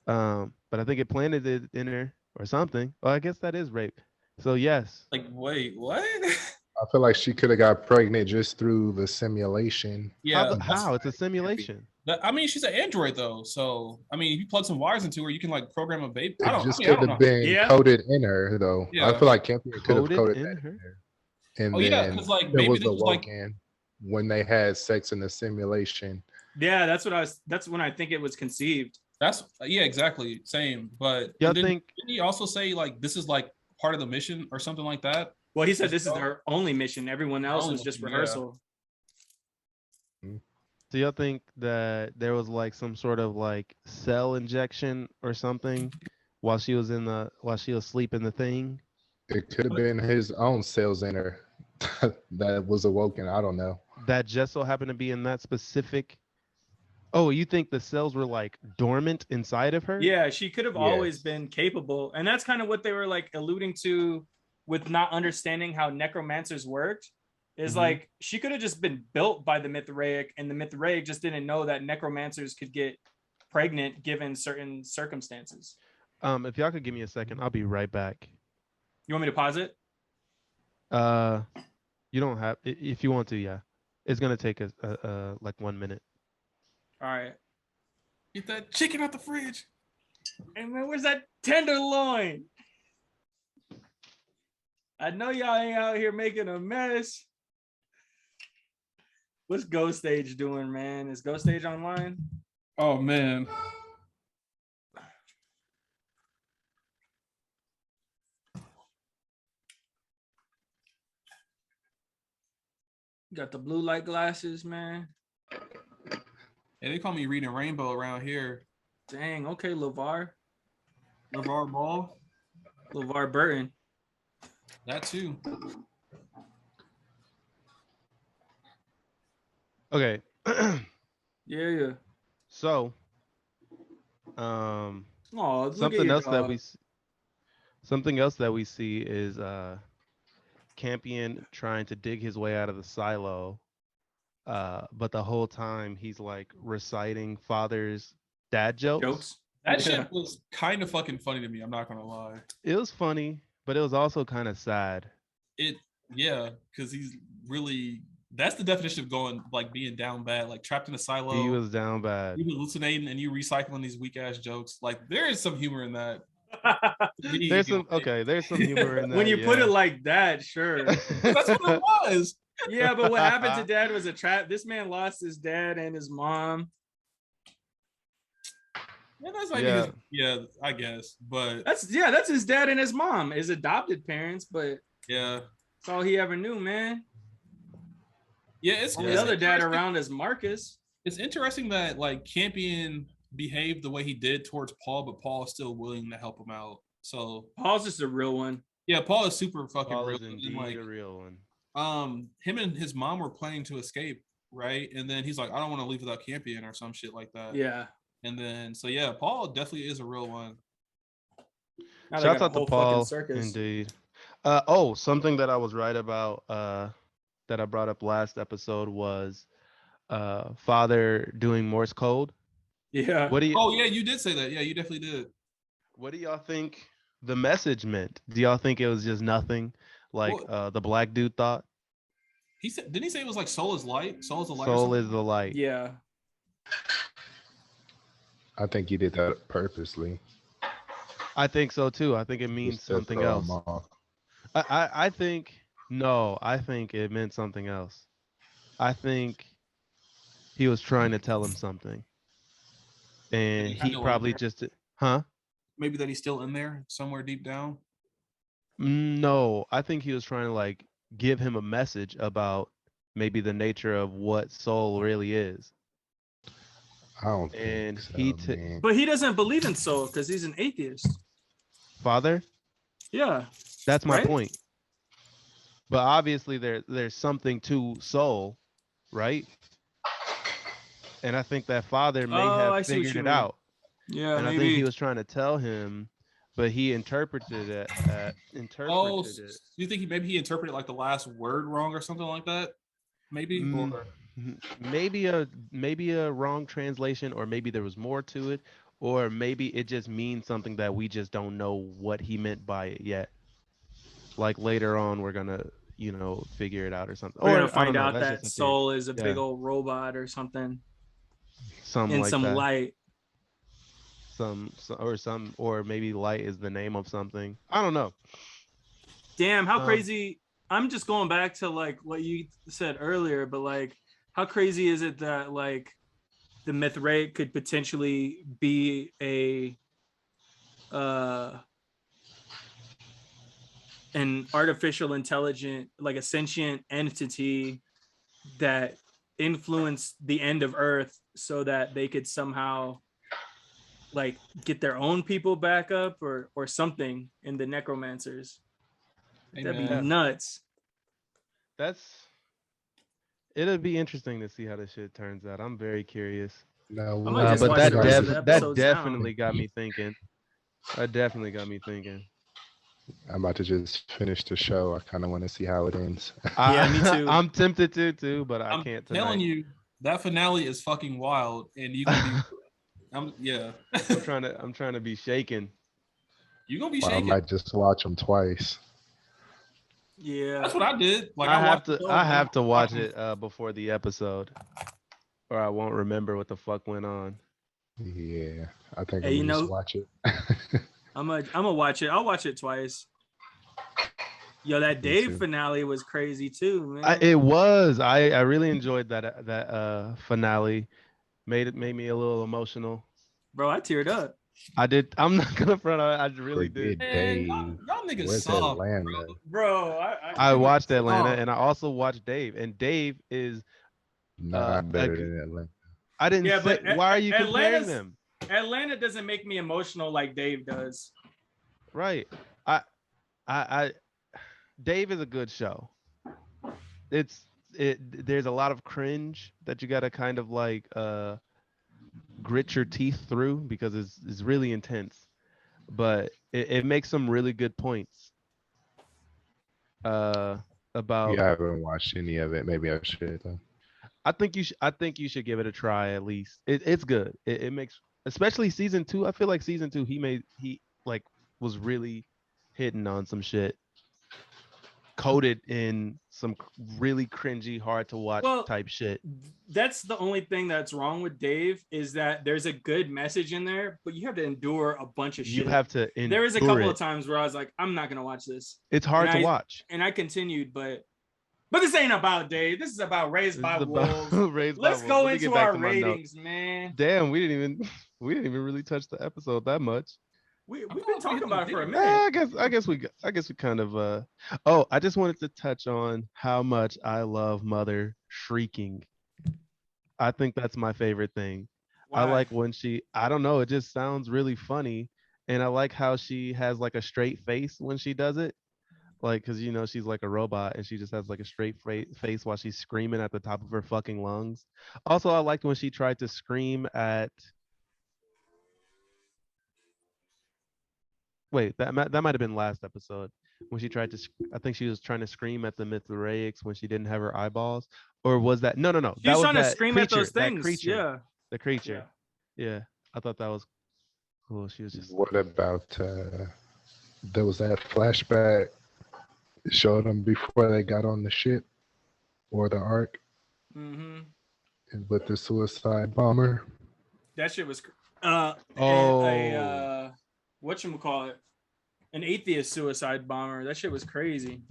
But I think it planted it in her or something. Well, I guess that is rape. So yes. Like, wait, what? I feel like she could have got pregnant just through the simulation. Yeah. How? It's a simulation. I mean, she's an android though, so I mean, if you plug some wires into her, you can like program a baby. It I just don't could know. have been Yeah. coded in her, though. I Yeah. feel like Campion could have Coded coded in that her? in her. And Oh yeah, then because like it maybe was this was like awoken when they had sex in the simulation. Yeah, that's when I think it was conceived. that's yeah, exactly same. But Y'all didn't think he also say like this is like part of the mission or something like that? Well, he said this is her only mission. Everyone else Only was just mission, yeah. rehearsal. Do y'all think that there was like some sort of like cell injection or something while she was asleep in the thing? It could have been his own cells in her that was awoken. I don't know. That just so happened to be in that specific. Oh, you think the cells were like dormant inside of her? Yeah, she could have always Yes. been capable. And that's kind of what they were like alluding to with not understanding how necromancers worked. Is Mhm. like she could have just been built by the Mithraic, and the Mithraic just didn't know that necromancers could get pregnant given certain circumstances. If y'all could give me a second, I'll be right back. You want me to pause it? Uh, you don't have if you want to, yeah. It's gonna take us like 1 minute. All right. Get that chicken out the fridge. Hey man, where's that tenderloin? I know y'all ain't out here making a mess. What's Ghost Stage doing, man? Is Ghost Stage online? Oh man. Got the blue light glasses, man. Yeah, they call me reading rainbow around here. Dang, okay, LeVar. LeVar Ball. LeVar Burton. That too. Okay. Yeah. So, Oh, look at something your else that dog. something else that we see is Campion trying to dig his way out of the silo. But the whole time he's like reciting father's dad jokes. That Yeah. shit was kind of fucking funny to me. I'm not gonna lie. It was funny, but it was also kind of sad. Yeah, because he's really. That's the definition of going like being down bad, like trapped in a silo. He was down bad. You hallucinating and you recycling these weak ass jokes. Like there is some humor in that. There's some humor in that. When you put yeah. it like that, sure. That's what it was. Yeah, but what happened to dad was a trap. This man lost his dad and his mom. Yeah, that's like Yeah. yeah, I guess. But That's his dad and his mom, his adopted parents, but yeah. that's all he ever knew, man. Yeah, it's Only it's other dad interesting- around is Marcus. It's interesting that like Campion behaved the way he did towards Paul, but Paul is still willing to help him out. So Paul's just a real one. yeah, Paul is super fucking Paul real. is And, indeed like a real one. him and his mom were planning to escape, right? And then he's like, I don't want to leave without Campion or some shit like that. Yeah. And then so yeah, Paul definitely is a real one. Now they Shouts got a out to whole fucking Paul. circus. Indeed. Something that I was right about that I brought up last episode was father doing Morse code. Yeah. What do you Oh yeah, you did say that. Yeah, you definitely did. What do y'all think the message meant? Do y'all think it was just nothing like Well- the black dude thought? He said, didn't he say it was like soul is light? Soul is the light. or Soul something? is the light. Yeah. I think he did that purposely. I think so too. I think it means just to something throw else. him off. I think no, I think it meant something else. I think he was trying to tell him something. And he's he still in probably there? just Maybe that he's still in there somewhere deep down. No, I think he was trying to like give him a message about maybe the nature of what soul really is. I don't And think so, man. But he doesn't believe in soul because he's an atheist. Father, Yeah. that's my Right? point. But obviously there's something to soul, right? And I think that father may I have see what figured you it mean. out. Yeah, And I think maybe. he was trying to tell him, but he interpreted it. Oh, you think maybe he interpreted like the last word wrong or something like that? Maybe. Mm. Or- Maybe a wrong translation, or maybe there was more to it, or maybe it just means something that we just don't know what he meant by it yet. Like later on, we're gonna figure it out or something. We're Or gonna I don't find know, out that's that just a theory. soul is a big Yeah. old robot or something Something in like some that. light. Or maybe light is the name of something. I don't know. Damn, how Um, crazy. I'm just going back to like what you said earlier, but like how crazy is it that like the Mithraic could potentially be a an artificial intelligent, like a sentient entity that influence the end of Earth so that they could somehow like get their own people back up or something in the necromancers. That'd be Amen. nuts. It'll be interesting to see how this shit turns out. I'm very curious. No, I might just But watch the rest of the that episodes now. definitely got me thinking. That definitely got me thinking. I'm about to just finish the show. I kind of want to see how it ends. Yeah, me too. I'm tempted to too, but I I'm can't tonight. telling you, that finale is fucking wild, and you gonna be. Yeah. I'm trying to be shaken. You gonna be Well, I shaking. might just watch them twice. Yeah. That's what I did. Like I have watched the to show I and have to watch fucking- it before the episode, or I won't remember what the fuck went on. Yeah, I think Hey, I'm you gonna just know- watch it. I'm gonna watch it. I'll watch it twice. Yo, that Me Dave too. finale was crazy too, man. It was. I really enjoyed that finale. Made me a little emotional. Bro, I teared up. I did. I'm not gonna front. I really did. Forget Man, Dave. y'all niggas Where's soft, Atlanta? Bro, I watched Atlanta, Oh. and I also watched Dave. And Dave is. Not better than Atlanta. I didn't Yeah, say. but Why are you comparing Atlanta's- them? Atlanta doesn't make me emotional like Dave does. Right. Dave is a good show. There's a lot of cringe that you gotta kind of like grit your teeth through because it's really intense. But it makes some really good points. About Yeah, I haven't watched any of it. Maybe I should. Though. I think you should give it a try at least. It's good. It makes, especially season 2. I feel like season 2 he like was really hitting on some shit, coded in some really cringy, hard to watch type shit. That's the only thing that's wrong with Dave is that there's a good message in there, but you have to endure a bunch of shit. You have to endure. There was a couple of times where I was like, I'm not gonna watch this. It's hard And to watch. And I continued, but this ain't about Dave. This is about Raised by Wolves. Let's go into our ratings, man. Damn, we didn't even really touch the episode that much. We've been talking about it for a minute. I guess we kind of oh, I just wanted to touch on how much I love Mother shrieking. I think that's my favorite thing. Why? I like when I don't know, it just sounds really funny, and I like how she has like a straight face when she does it. Like, cause she's like a robot and she just has like a straight face while she's screaming at the top of her fucking lungs. Also, I liked when she tried to scream at. Wait, that might have been last episode when she tried to. I think she was trying to scream at the Mithraics when she didn't have her eyeballs, or was that? No. She was trying to scream at those things. That creature, yeah, the creature. Yeah, I thought that was cool. She was just. What about there was that flashback? It showed them before they got on the ship or the Ark, and with the suicide bomber. That shit was. Oh. Whatchamacallit? An atheist suicide bomber. That shit was crazy.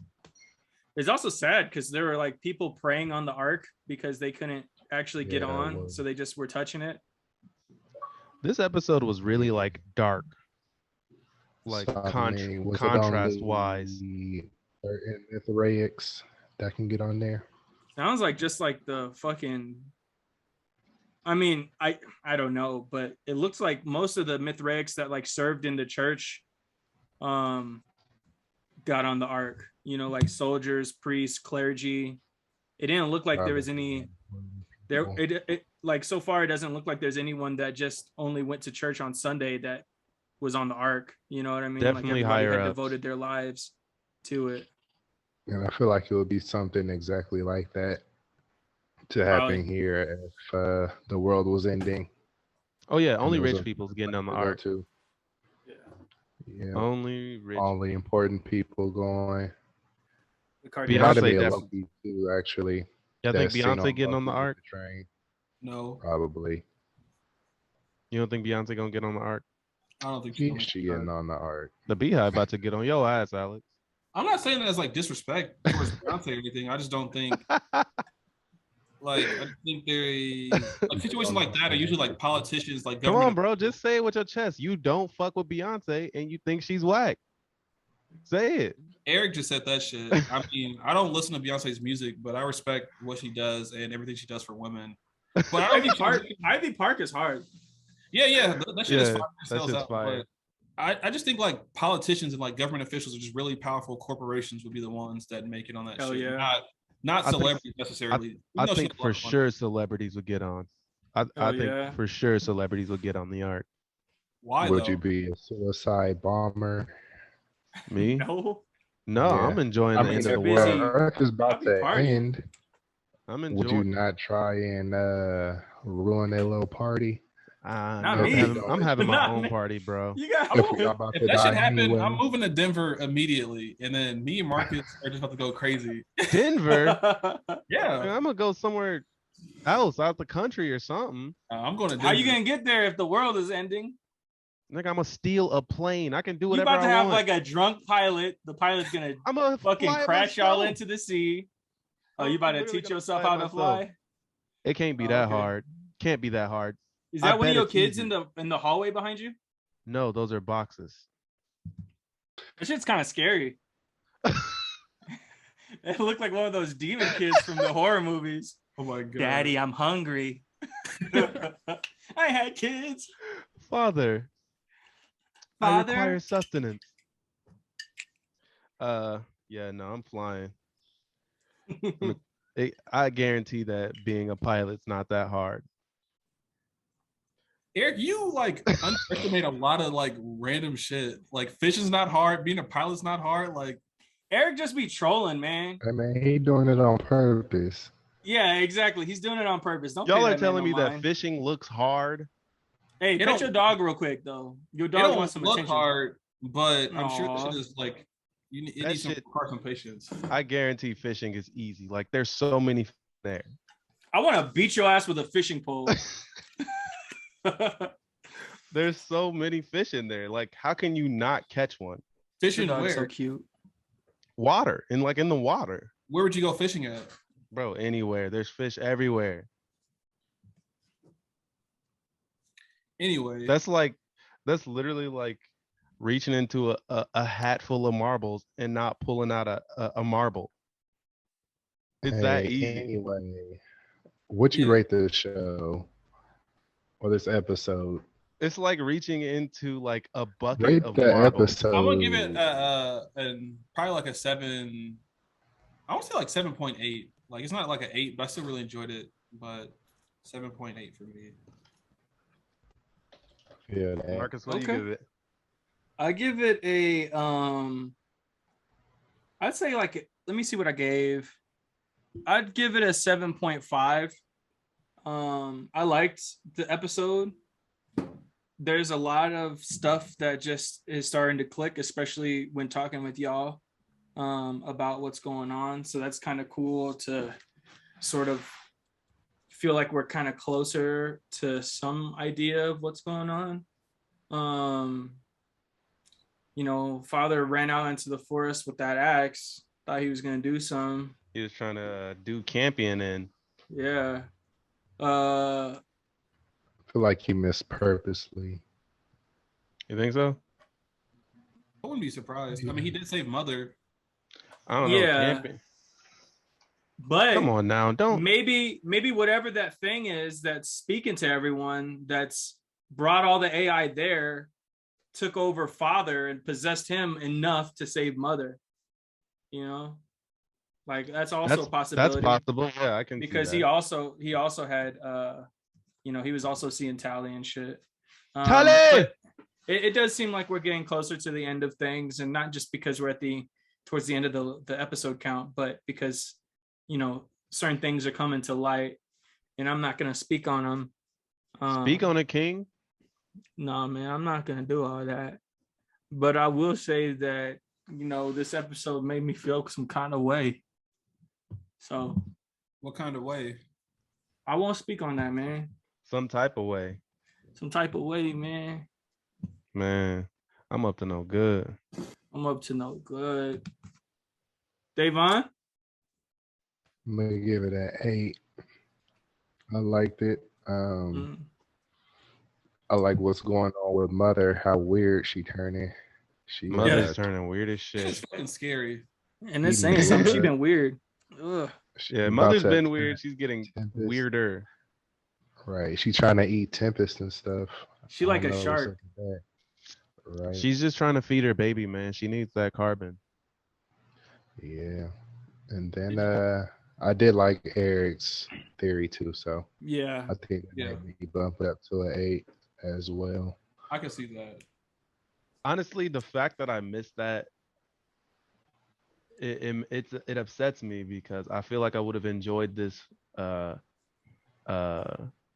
It's also sad because there were like people preying on the Ark because they couldn't actually get on, so they just were touching it. This episode was really like dark, like contrast wise. Certain Mithraics that can get on there. Sounds like just like the fucking. I mean, I don't know, but it looks like most of the Mithraics that like served in the church, got on the Ark. Like soldiers, priests, clergy. It didn't look like there was any. It like so far it doesn't look like there's anyone that just only went to church on Sunday that was on the Ark. You know what I mean? Definitely like everybody higher had ups. devoted their lives to it. And I feel like it would be something exactly like that to happen here if the world was ending. Oh yeah, only rich people's getting on the Ark. Too. Yeah. Only rich. Only important people going. The Beyonce Might have been definitely. Loki too, actually. Yeah, I think That scene Beyonce getting on Loki the with Ark. train, No, probably. You don't think Beyonce gonna get on the Ark? I don't think She getting on the Ark. The Beehive about to get on your ass, Alex. I'm not saying that as like disrespect towards Beyonce or anything. I just don't think. Like, I think like situations like that are usually like politicians, like Come government. on, bro. Just say it with your chest. You don't fuck with Beyonce and you think she's whack. Say it. Eric just said that shit. I mean, I don't listen to Beyonce's music, but I respect what she does and everything she does for women. But I don't think Ivy Park is hard. Yeah, that shit is fire. That Sells shit's out. fire. But I just think like politicians and like government officials are just really powerful corporations would be the ones that make it on that Hell shit. yeah. Not celebrities necessarily. I think for sure celebrities would get on. I think for sure celebrities would get on the art. Why Would though? you be a suicide bomber? Me? No. No, Yeah. I'm enjoying the end of the busy. world. Earth is about I'll be to partying. end. I'm Would you enjoying. not try and ruin their little party? Not If me. we don't- I'm having my Not own me. party, bro. You got If we are about If to that should die happen, anyway. I'm moving to Denver immediately, and then me and Marcus are just about to go crazy. Denver? Yeah, I'm gonna go somewhere else, out the country or something. I'm going to Denver. How you gonna get there if the world is ending? Like I'm gonna steal a plane. I can do You whatever about to I have want. like a drunk pilot. The pilot's gonna I'm gonna fucking fly crash y'all myself. into the sea. Oh, I'm you about to literally teach gonna yourself fly how to myself. fly? It can't be Oh, that okay. hard. Can't be that hard. Is I that one of bet your it's kids easy. in the hallway behind you? No, those are boxes. That shit's kind of scary. It looked like one of those demon kids from the horror movies. Oh my god, Daddy, I'm hungry. I had kids. Father, I Father, require sustenance. Yeah, no, I'm flying. I guarantee that being a pilot's not that hard. Eric, you like underestimate a lot of like random shit. Like fishing's not hard, being a pilot's not hard. Like Eric just be trolling, man. I mean, he doing it on purpose. Yeah, exactly. He's doing it on purpose. Don't Y'all pay are that man telling no me that mind. fishing looks hard. Hey, It pet don't- your dog real quick though. Your it dog don't wants some look attention. hard, but I'm sure Aw. that shit is like it That needs shit- some patience. I guarantee fishing is easy. Like there's so many there. I want to beat your ass with a fishing pole. There's so many fish in there. Like how can you not catch one? Fishing Your dog's where? so cute. Water, in the water. Where would you go fishing at? Bro, anywhere. There's fish everywhere. Anyway, That's literally like reaching into a hat full of marbles and not pulling out a marble. It's that easy. Anyway, what you Yeah. rate this show or this episode? It's like reaching into like a bucket Rate of the marbles. episode. I'm gonna give it probably like a 7. I would say like 7.8. Like it's not like an 8, but I still really enjoyed it. But 7.8 for me. Yeah, that. Marcus, what do Okay. you give it? I give it a I'd say like, let me see what I gave. I'd give it a 7.5. I liked the episode. There's a lot of stuff that just is starting to click, especially when talking with y'all about what's going on. So that's kind of cool to sort of feel like we're kind of closer to some idea of what's going on. You know, father ran out into the forest with that axe, thought he was gonna do some. He was trying to do campion and Yeah. I feel like he missed purposely. you think so? I wouldn't be surprised. I mean, he did save Mother. I don't know. Yeah. Camping. But Come on now, don't. maybe whatever that thing is that's speaking to everyone, that's brought all the AI there, took over father and possessed him enough to save Mother. You know, like that's also a possibility. That's possible. Yeah, I can Because see he that. also had you know, he was also seeing Tally and shit. Tally! But it does seem like we're getting closer to the end of things, and not just because we're towards the end of the episode count, but because, you know, certain things are coming to light, and I'm not gonna speak on them. Speak on it, King. No, man, I'm not gonna do all that. But I will say that, you know, this episode made me feel some kind of way. So What kind of way? I won't speak on that, man. Some type of way. Some type of way, man. Man, I'm up to no good. I'm up to no good. Davon? I'm gonna give it an 8. I liked it. I like what's going on with Mother, how weird she turning. She Mother's uh, turning weird as It's shit. fucking scary. And it's He saying something. She mad. been weird. Ugh. she Yeah, about mother's to been attack weird. She's getting Tempest. weirder. Right. She trying to eat Tempest and stuff. She I like don't a know what's shark. up with that. Right. She's just trying to feed her baby, man. She needs that carbon. Yeah. And then I did like Eric's theory too, so Yeah. I think it Yeah. might be bumped up to an 8 as well. I can see that. Honestly, the fact that I missed that, it upsets me because I feel like I would have enjoyed this uh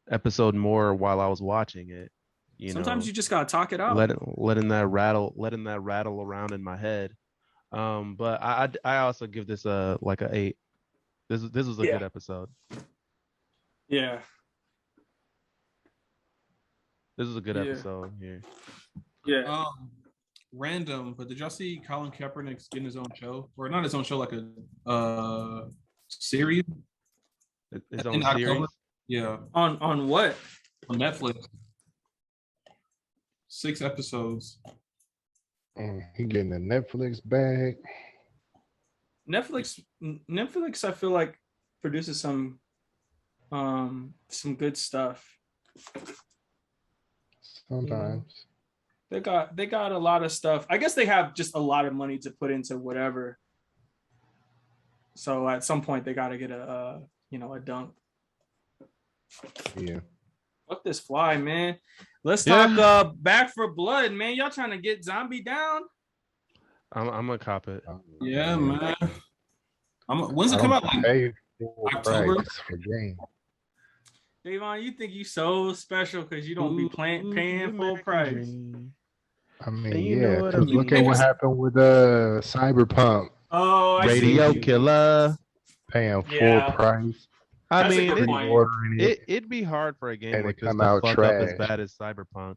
episode more while I was watching it. You Sometimes know, you just gotta talk it out. letting that rattle around in my head. But I also give this a 8. This was a Yeah. good episode. Yeah. This is a good Yeah. episode here. Yeah. Random, but did y'all see Colin Kaepernick's getting his own show, or not his own show, like a series His in own October? series. Yeah, On what? on Netflix. 6 episodes. He getting a Netflix bag. Netflix I feel like produces some good stuff. Sometimes. They got a lot of stuff. I guess they have just a lot of money to put into whatever. So at some point they got to get a dunk. Yeah. Fuck this fly, man. Let's talk Back for Blood, man. Y'all trying to get Zombie down? I'm gonna cop it. Yeah, man. When's it I come don't out? Like pay full October? price for game. Davon, you think you so special because you don't be paying full American price. dream. I mean, And you yeah, know what I because look at mean. what happened with Cyberpunk Oh, I see. Radio Killer. paying Yeah. full price. I That's a mean, good point. Ordering it. it'd be hard for a game And it like this come to out fuck up as trash. bad as Cyberpunk.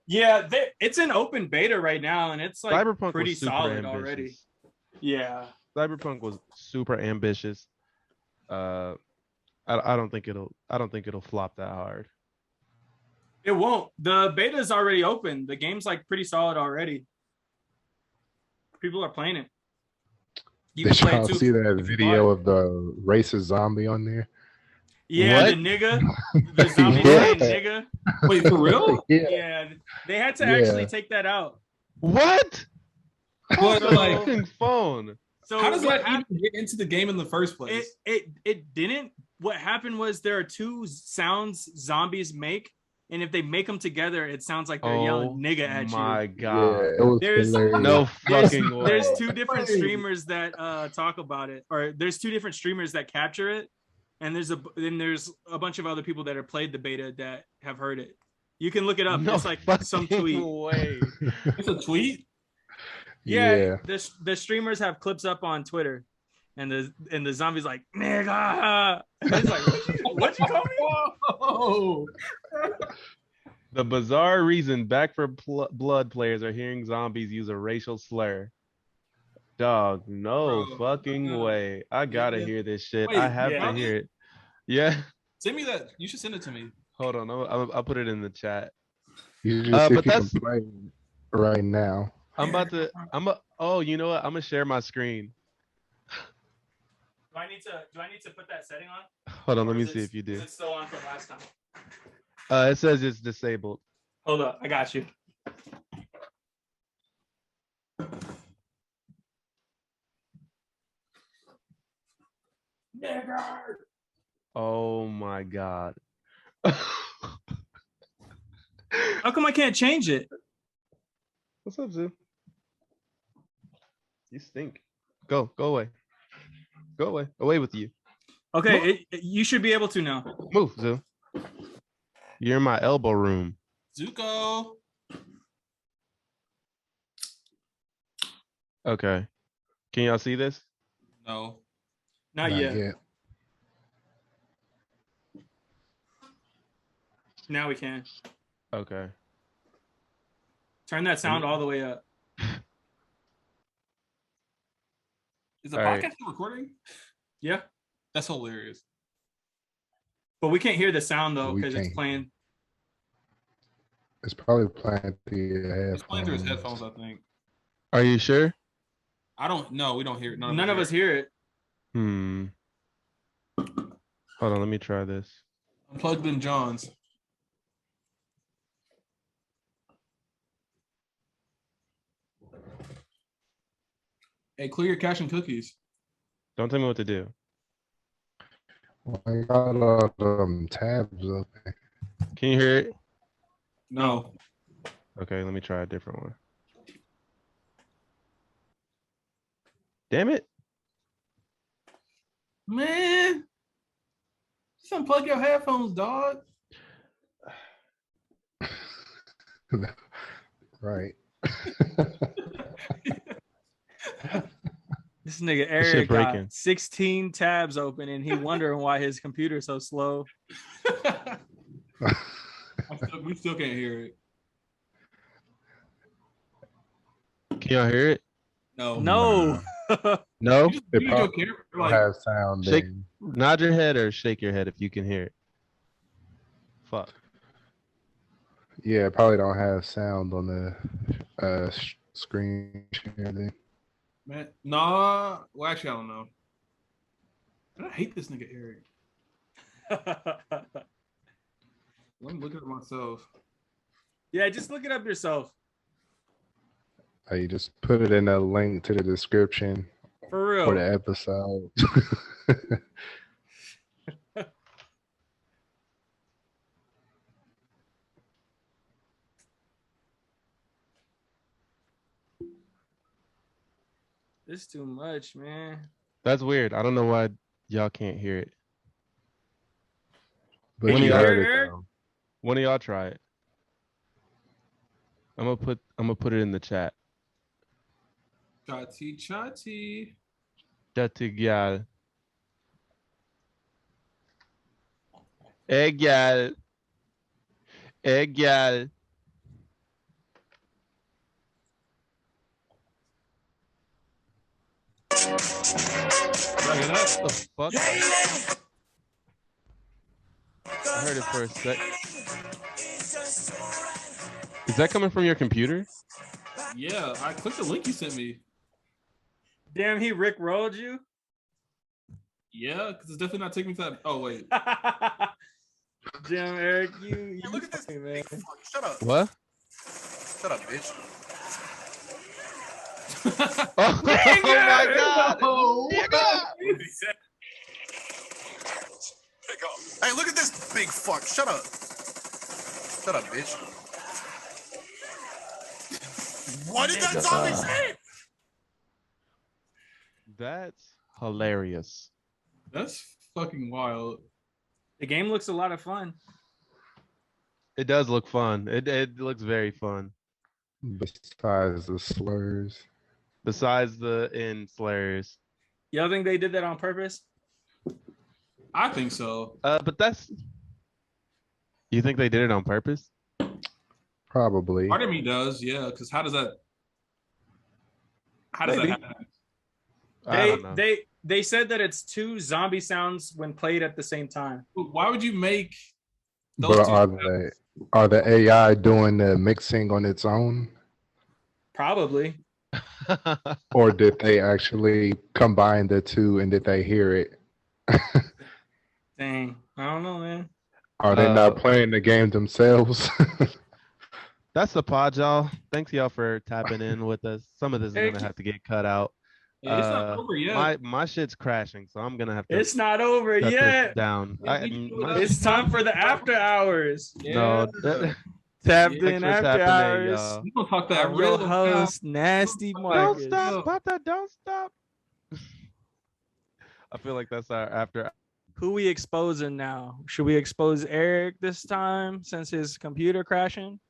Yeah, it's in open beta right now, and it's like Cyberpunk pretty was super solid ambitious. already. Yeah. Cyberpunk was super ambitious. I don't think it'll flop that hard. It won't. The beta is already open. The game's like pretty solid already. People are playing it. You can Did play y'all it too. see that video of the racist zombie on there? Yeah, What? the nigga, the zombie Yeah. saying nigga. wait, for real? Yeah. Yeah, they had to Yeah. actually take that out. What? But, So- like, Fucking phone. So how does what that happened? even get into the game in the first place? It didn't. What happened was there are two sounds zombies make, and if they make them together, it sounds like they're yelling nigga at my you. god. Yeah, it was There's- hilarious. No There's, fucking way. there's two different Crazy. streamers that talk about it, or there's two different streamers that capture it, and there's a bunch of other people that have played the beta that have heard it. You can look it up. No It's like some fucking tweet. way. It's a tweet. Yeah, the streamers have clips up on Twitter, and the zombie's like nigga. It's like what you call me? Whoa. The bizarre reason Back for Blood players are hearing zombies use a racial slur. Dog, no Bro, fucking way. I gotta yeah. hear this shit. Wait, I have yeah. to hear it. Yeah. Send me that. You should send it to me. Hold on. I'll put it in the chat. You just see but if you can that's- play right now. Oh, you know what? I'm gonna share my screen. Do I need to put that setting on? Hold on, let Or me is see it- if you do. Is it still on from last time? It says it's disabled. Hold up, I got you. Nigger. Oh my god. How come I can't change it? What's up, Zoo? You stink. Go away. Go away. Away with you. Okay, you should be able to now. Move, Zoo. You're in my elbow room. Zuko. Okay. Can y'all see this? No. Not yet. Now we can. Okay. Turn that sound all the way up. Is the All podcast right. still recording? Yeah. That's hilarious. But we can't hear the sound though We because it's can't. playing. It's probably playing through your He's playing through his headphones. headphones, I think. Are you sure? I don't know. We don't hear it. None of us hear it. Hold on, let me try this. Unplugged in John's. Hey, clear your cache and cookies. Don't tell me what to do. I got all them tabs open. Can you hear it? No. Okay, let me try a different one. Damn it. Man. Just unplug your headphones, dog. Right. This nigga shit Eric got breaking. 16 tabs open and he wondering why his computer's so slow. We still can't hear it. Can y'all hear it? No. No. No? It You probably don't don't care. have sound. Shake, in. nod your head or shake your head if you can hear it. Fuck. Yeah, it probably don't have sound on the screen share thing. Man, nah. Well, actually, I don't know. I hate this nigga Eric. Let me look at it myself. Yeah, just look it up yourself. You just put it in a link to the description For real. for the episode. This too much, man. That's weird. I don't know why y'all can't hear it. But When you you heard hear it Eric? though. One of y'all try it. I'm gonna put it in the chat. Chatty, chatty. Chatty gal. Hey gal. Hey gal. Y'all hear that? What the fuck? I heard it for a sec. Is that coming from your computer? Yeah, I clicked the link you sent me. Damn, he Rick rolled you. Yeah, because it's definitely not taking me to that. Oh, wait. Damn, Eric, you Hey, look at this. funny, man. Shut up. What? Shut up, bitch. Oh, my god! No. Hey, look at this big fuck. Shut up. Shut up, bitch. What did that zombie say? That's hilarious. That's fucking wild. The game looks a lot of fun. It does look fun. It looks very fun. Besides the slurs. Besides the in slurs. Y'all think they did that on purpose? I think so. But that's. You think they did it on purpose? Probably. Part of me does, yeah. Because how does that Maybe. happen? I don't know. They said that it's two zombie sounds when played at the same time. Why would you make those But two? are the AI doing the mixing on its own? Probably. Or did they actually combine the two and did they hear it? Dang. I don't know, man. Are they not playing the game themselves? That's the pod, y'all. Thanks, y'all, for tapping in with us. Some of this is Hey, gonna have to get cut out. Yeah, it's not over yet. My shit's crashing, so I'm gonna have to It's not over shut yet. this down. It's time for the after hours. No, Tapped thanks in for after tapping in, hours. y'all. You gonna talk that I'm real your host, Nasty Don't Marcus. stop, Papa, don't stop. I feel like that's our after. Who we exposing now? Should we expose Eric this time since his computer crashing?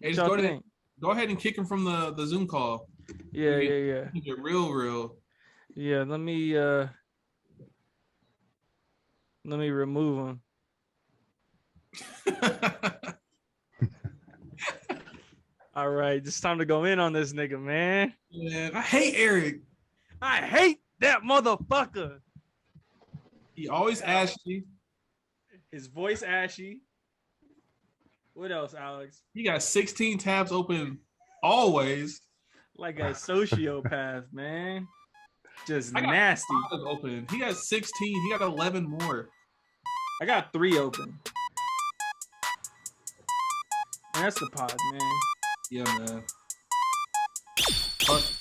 Hey, just Y'all go ahead, think? go ahead and kick him from the Zoom call. Yeah. Get real. Yeah, let me remove him. All right, it's time to go in on this nigga, man. Yeah, I hate Eric. I hate that motherfucker. He always ashy. His voice ashy. What else, Alex? He got 16 tabs open Always. Like a sociopath, man. Just I got nasty. 5 open. He has 16. He got 11 more. I got 3 open. And that's the pod, man. Yeah, man. Fuck.